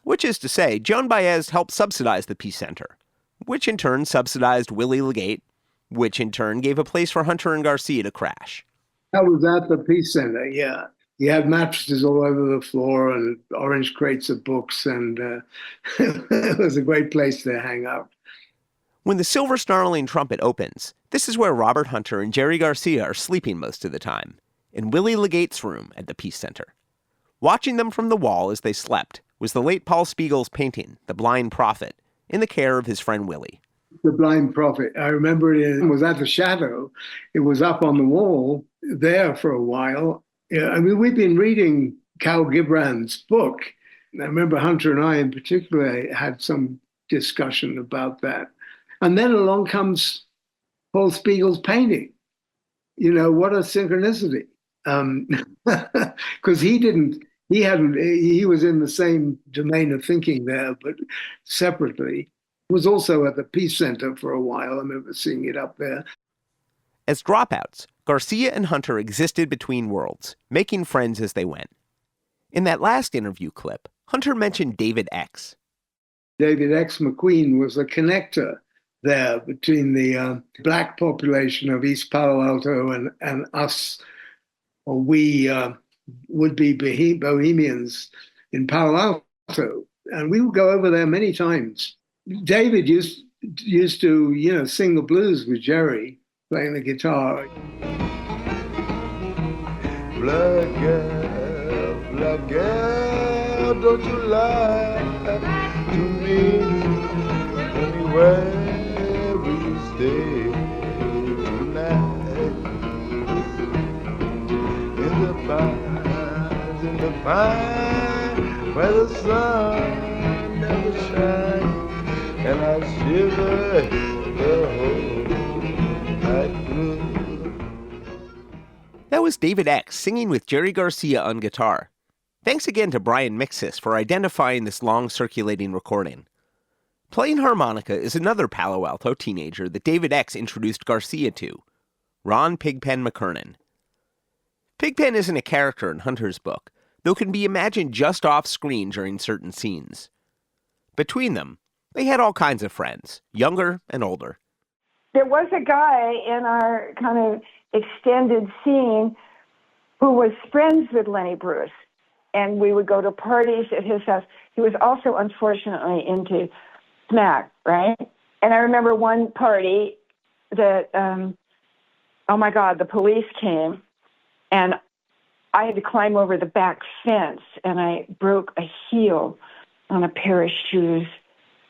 Which is to say, Joan Baez helped subsidize the Peace Center, which in turn subsidized Willie Legate, which in turn gave a place for Hunter and Garcia to crash. That was at the Peace Center, yeah. You had mattresses all over the floor and orange crates of books, and it was a great place to hang out. When the Silver Snarling Trumpet opens, this is where Robert Hunter and Jerry Garcia are sleeping most of the time, in Willie Legate's room at the Peace Center. Watching them from the wall as they slept was the late Paul Spiegel's painting, The Blind Prophet, in the care of his friend Willie. The Blind Prophet, I remember it was at the Shadow. It was up on the wall there for a while. Yeah, we've been reading Cal Gibran's book. I remember Hunter and I in particular had some discussion about that. And then along comes Paul Spiegel's painting. What a synchronicity. Because he was in the same domain of thinking there, but separately. Was also at the Peace Center for a while. I remember seeing it up there. As dropouts, Garcia and Hunter existed between worlds, making friends as they went. In that last interview clip, Hunter mentioned David X. David X. McQueen was a connector there between the black population of East Palo Alto and us, or we would-be Bohemians in Palo Alto. And we would go over there many times. David used to, sing the blues with Jerry, playing the guitar. Black girl, don't you lie to me. Anywhere we stay tonight. In the pines, where the sun never shines. And I shiver the whole night through. That was David X singing with Jerry Garcia on guitar. Thanks again to Brian Mixis for identifying this long-circulating recording. Playing harmonica is another Palo Alto teenager that David X introduced Garcia to, Ron Pigpen McKernan. Pigpen isn't a character in Hunter's book, though can be imagined just off-screen during certain scenes. Between them, they had all kinds of friends, younger and older. There was a guy in our kind of extended scene who was friends with Lenny Bruce, and we would go to parties at his house. He was also, unfortunately, into smack, right? And I remember one party that, oh my God, the police came, and I had to climb over the back fence, and I broke a heel on a pair of shoes.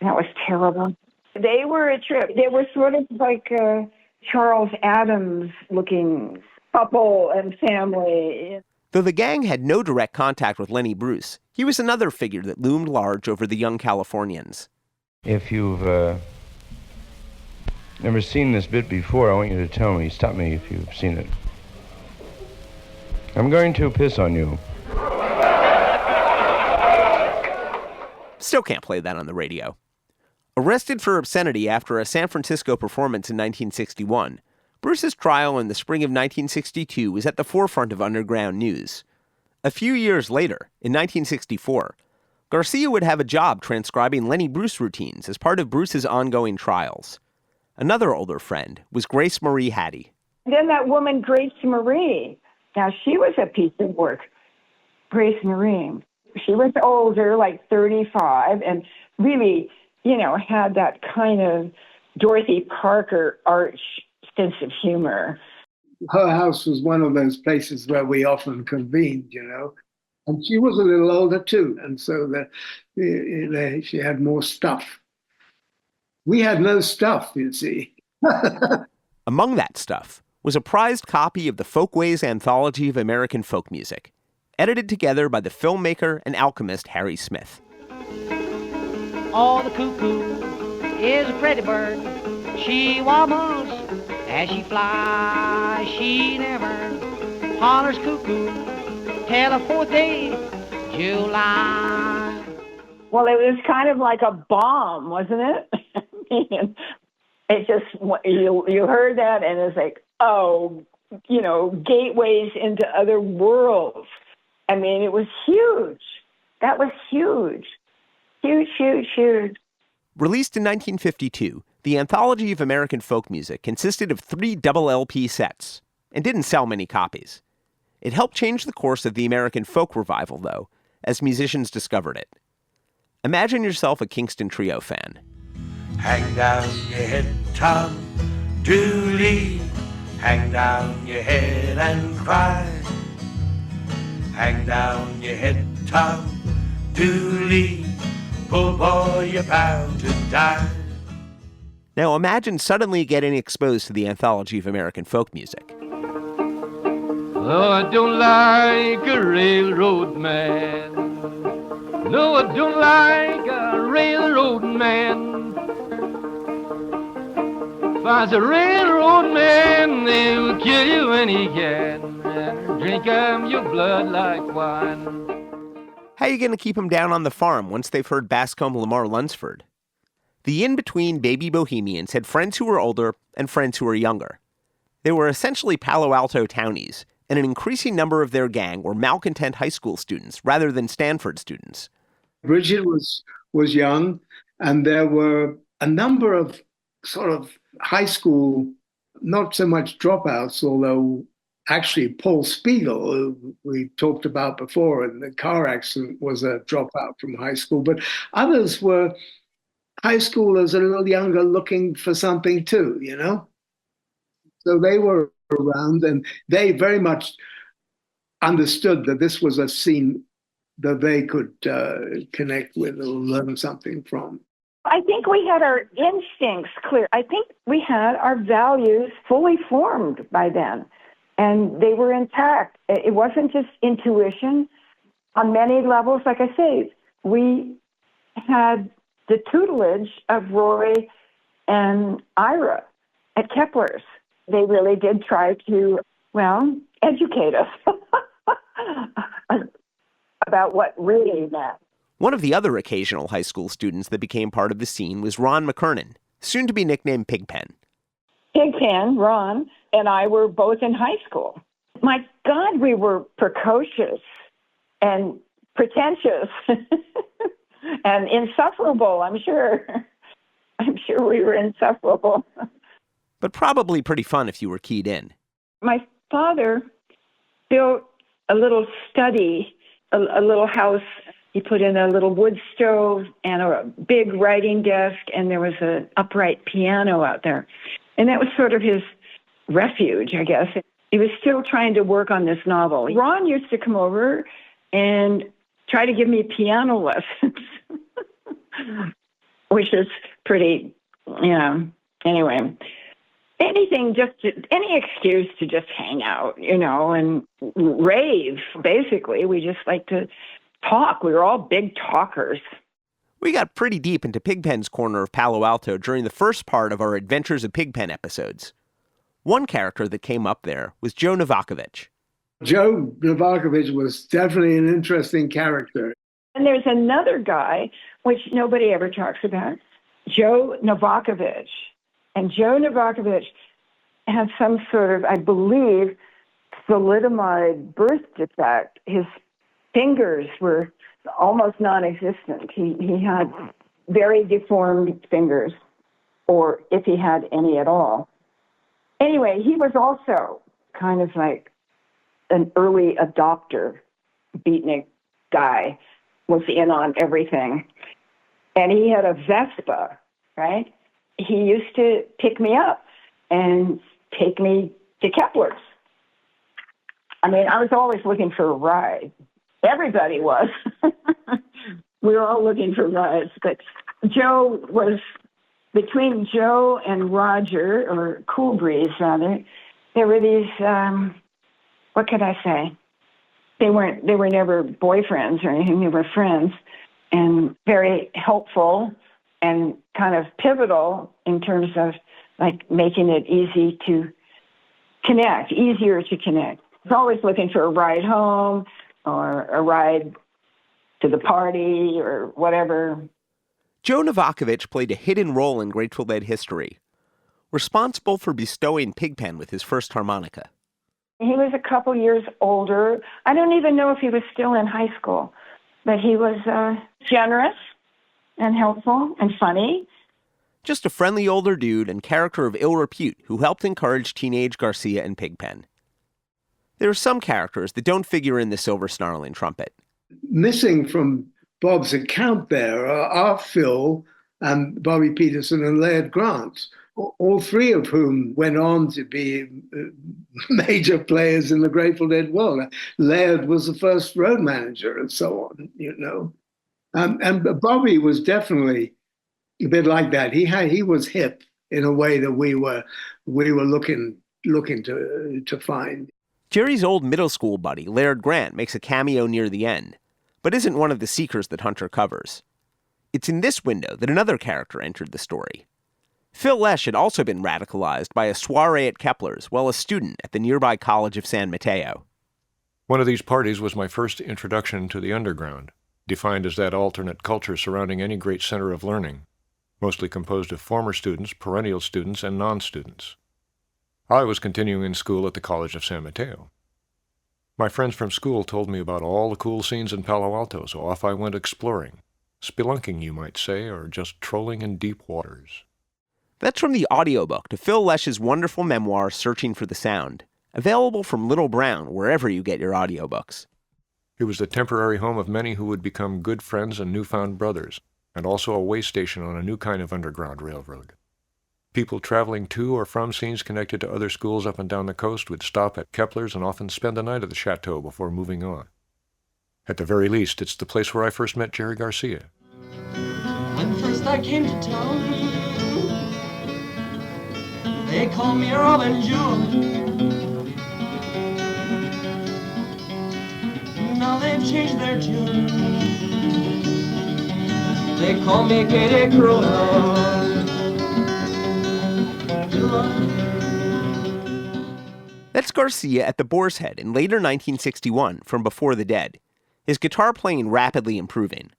That was terrible. They were a trip. They were sort of like a Charles Adams-looking couple and family. Though the gang had no direct contact with Lenny Bruce, he was another figure that loomed large over the young Californians. If you've never seen this bit before, I want you to tell me. Stop me if you've seen it. I'm going to piss on you. Still can't play that on the radio. Arrested for obscenity after a San Francisco performance in 1961, Bruce's trial in the spring of 1962 was at the forefront of underground news. A few years later, in 1964, Garcia would have a job transcribing Lenny Bruce routines as part of Bruce's ongoing trials. Another older friend was Grace Marie Hattie. Then that woman, Grace Marie. Now, she was a piece of work. Grace Marie. She was older, like 35, and really, had that kind of Dorothy Parker arch sense of humor. Her house was one of those places where we often convened, And she was a little older too, and so she had more stuff. We had no stuff, you see. Among that stuff was a prized copy of the Folkways Anthology of American Folk Music, edited together by the filmmaker and alchemist Harry Smith. Oh, the cuckoo is a pretty bird. She wobbles as she flies. She never hollers cuckoo till the 4th day July. Well, it was kind of like a bomb, wasn't it? It just, you heard that and it's like, gateways into other worlds. I mean, it was huge. That was huge. Huge, huge, huge. Released in 1952, the Anthology of American Folk Music consisted of 3 double LP sets and didn't sell many copies. It helped change the course of the American folk revival, though, as musicians discovered it. Imagine yourself a Kingston Trio fan. Hang down your head, Tom Dooley. Hang down your head and cry. Hang down your head, Tom Dooley. Poor boy, you're bound to die. Now imagine suddenly getting exposed to the Anthology of American Folk Music. Oh, I don't like a railroad man. No, I don't like a railroad man. If I was a railroad man, they will kill you when he can and drink your blood like wine. How are you going to keep them down on the farm once they've heard Bascombe Lamar Lunsford? The in-between baby Bohemians had friends who were older and friends who were younger. They were essentially Palo Alto townies, and an increasing number of their gang were malcontent high school students rather than Stanford students. Brigid was young, and there were a number of sort of high school, not so much dropouts, although actually Paul Spiegel, who we talked about before in the car accident, was a dropout from high school. But others were high schoolers a little younger looking for something too, So they were around, and they very much understood that this was a scene that they could connect with or learn something from. I think we had our instincts clear. I think we had our values fully formed by then, and they were intact. It wasn't just intuition. On many levels, like I say, we had the tutelage of Roy and Ira at Kepler's. They really did try to, educate us about what really meant. One of the other occasional high school students that became part of the scene was Ron McKernan, soon to be nicknamed Pigpen. Pigpen, Ron, and I were both in high school. My God, we were precocious and pretentious and insufferable, I'm sure. I'm sure we were insufferable. But probably pretty fun if you were keyed in. My father built a little study, a little house. He put in a little wood stove and a big writing desk, and there was an upright piano out there. And that was sort of his refuge, I guess. He was still trying to work on this novel. Ron used to come over and try to give me piano lessons, which is pretty, anyway. Anything, any excuse to just hang out, and rave, basically. We just like to talk. We were all big talkers. We got pretty deep into Pigpen's corner of Palo Alto during the first part of our Adventures of Pigpen episodes. One character that came up there was Joe Novakovich. Joe Novakovich was definitely an interesting character. And there's another guy, which nobody ever talks about, Joe Novakovich. And Joe Novakovich had some sort of, I believe, thalidomide birth defect. His fingers were almost non-existent. He had very deformed fingers, or if he had any at all. Anyway, he was also kind of like an early adopter, beatnik guy, was in on everything. And he had a Vespa, right? He used to pick me up and take me to Kepler's. I mean, I was always looking for a ride. Everybody was. We were all looking for rides. But Joe was, between Joe and Roger, or Cool Breeze rather, there were these, what could I say? They were never boyfriends or anything. They were friends, and very helpful and kind of pivotal in terms of like making it easier to connect. I was always looking for a ride home or a ride to the party or whatever. Joe Novakovich played a hidden role in Grateful Dead history, responsible for bestowing Pigpen with his first harmonica. He was a couple years older. I don't even know if he was still in high school, but he was generous and helpful and funny. Just a friendly older dude and character of ill repute who helped encourage teenage Garcia and Pigpen. There are some characters that don't figure in the Silver Snarling Trumpet. Missing from Bob's account there are Phil and Bobby Peterson and Laird Grant, all three of whom went on to be major players in the Grateful Dead world. Laird was the first road manager and so on, And Bobby was definitely a bit like that. He was hip in a way that we were looking to find. Jerry's old middle school buddy, Laird Grant, makes a cameo near the end, but isn't one of the Seekers that Hunter covers. It's in this window that another character entered the story. Phil Lesh had also been radicalized by a soiree at Kepler's while a student at the nearby College of San Mateo. One of these parties was my first introduction to the underground, defined as that alternate culture surrounding any great center of learning, mostly composed of former students, perennial students, and non-students. I was continuing in school at the College of San Mateo. My friends from school told me about all the cool scenes in Palo Alto, so off I went exploring. Spelunking, you might say, or just trolling in deep waters. That's from the audiobook to Phil Lesh's wonderful memoir, Searching for the Sound, available from Little Brown wherever you get your audiobooks. It was the temporary home of many who would become good friends and newfound brothers, and also a way station on a new kind of underground railroad. People traveling to or from scenes connected to other schools up and down the coast would stop at Kepler's and often spend the night at the chateau before moving on. At the very least, it's the place where I first met Jerry Garcia. When first I came to town, they called me Robin June. Now they've changed their tune. They call me Katie Crow. That That's Garcia at the Boar's Head in later 1961 from Before the Dead, his guitar playing rapidly improving.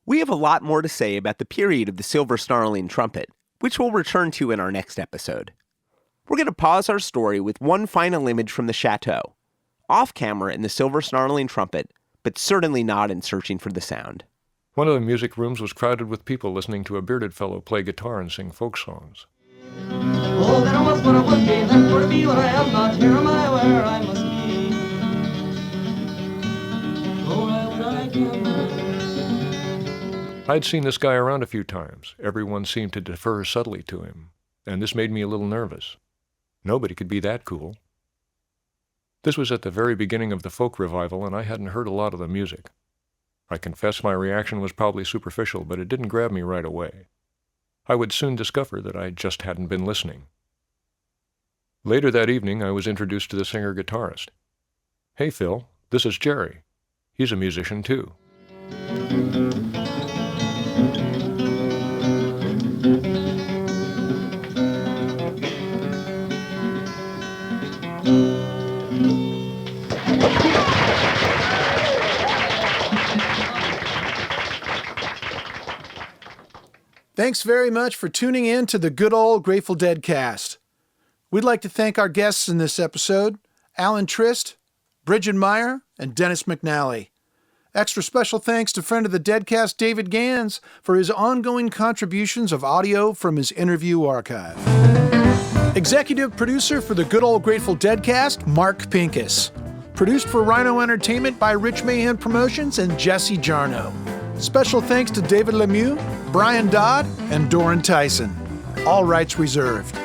We have a lot more to say about the period of the Silver Snarling Trumpet, which we'll return to in our next episode. We're going to pause our story with one final image from the chateau, off camera in the Silver Snarling Trumpet, but certainly not in Searching for the Sound. One of the music rooms was crowded with people listening to a bearded fellow play guitar and sing folk songs. Oh, then I was what I would be, then for to be what I am not, here am I where I must be. Oh, I would I can. I'd seen this guy around a few times. Everyone seemed to defer subtly to him, and this made me a little nervous. Nobody could be that cool. This was at the very beginning of the folk revival, and I hadn't heard a lot of the music. I confess my reaction was probably superficial, but it didn't grab me right away. I would soon discover that I just hadn't been listening. Later that evening, I was introduced to the singer-guitarist. "Hey, Phil, this is Jerry. He's a musician, too." Thanks very much for tuning in to the good old Grateful Dead cast. We'd like to thank our guests in this episode, Alan Trist, Brigid Meier, and Dennis McNally. Extra special thanks to friend of the Deadcast David Gans for his ongoing contributions of audio from his interview archive. Executive producer for the good old Grateful Dead cast, Mark Pincus. Produced for Rhino Entertainment by Rich Mahan Promotions and Jesse Jarno. Special thanks to David Lemieux, Brian Dodd, and Doran Tyson. All rights reserved.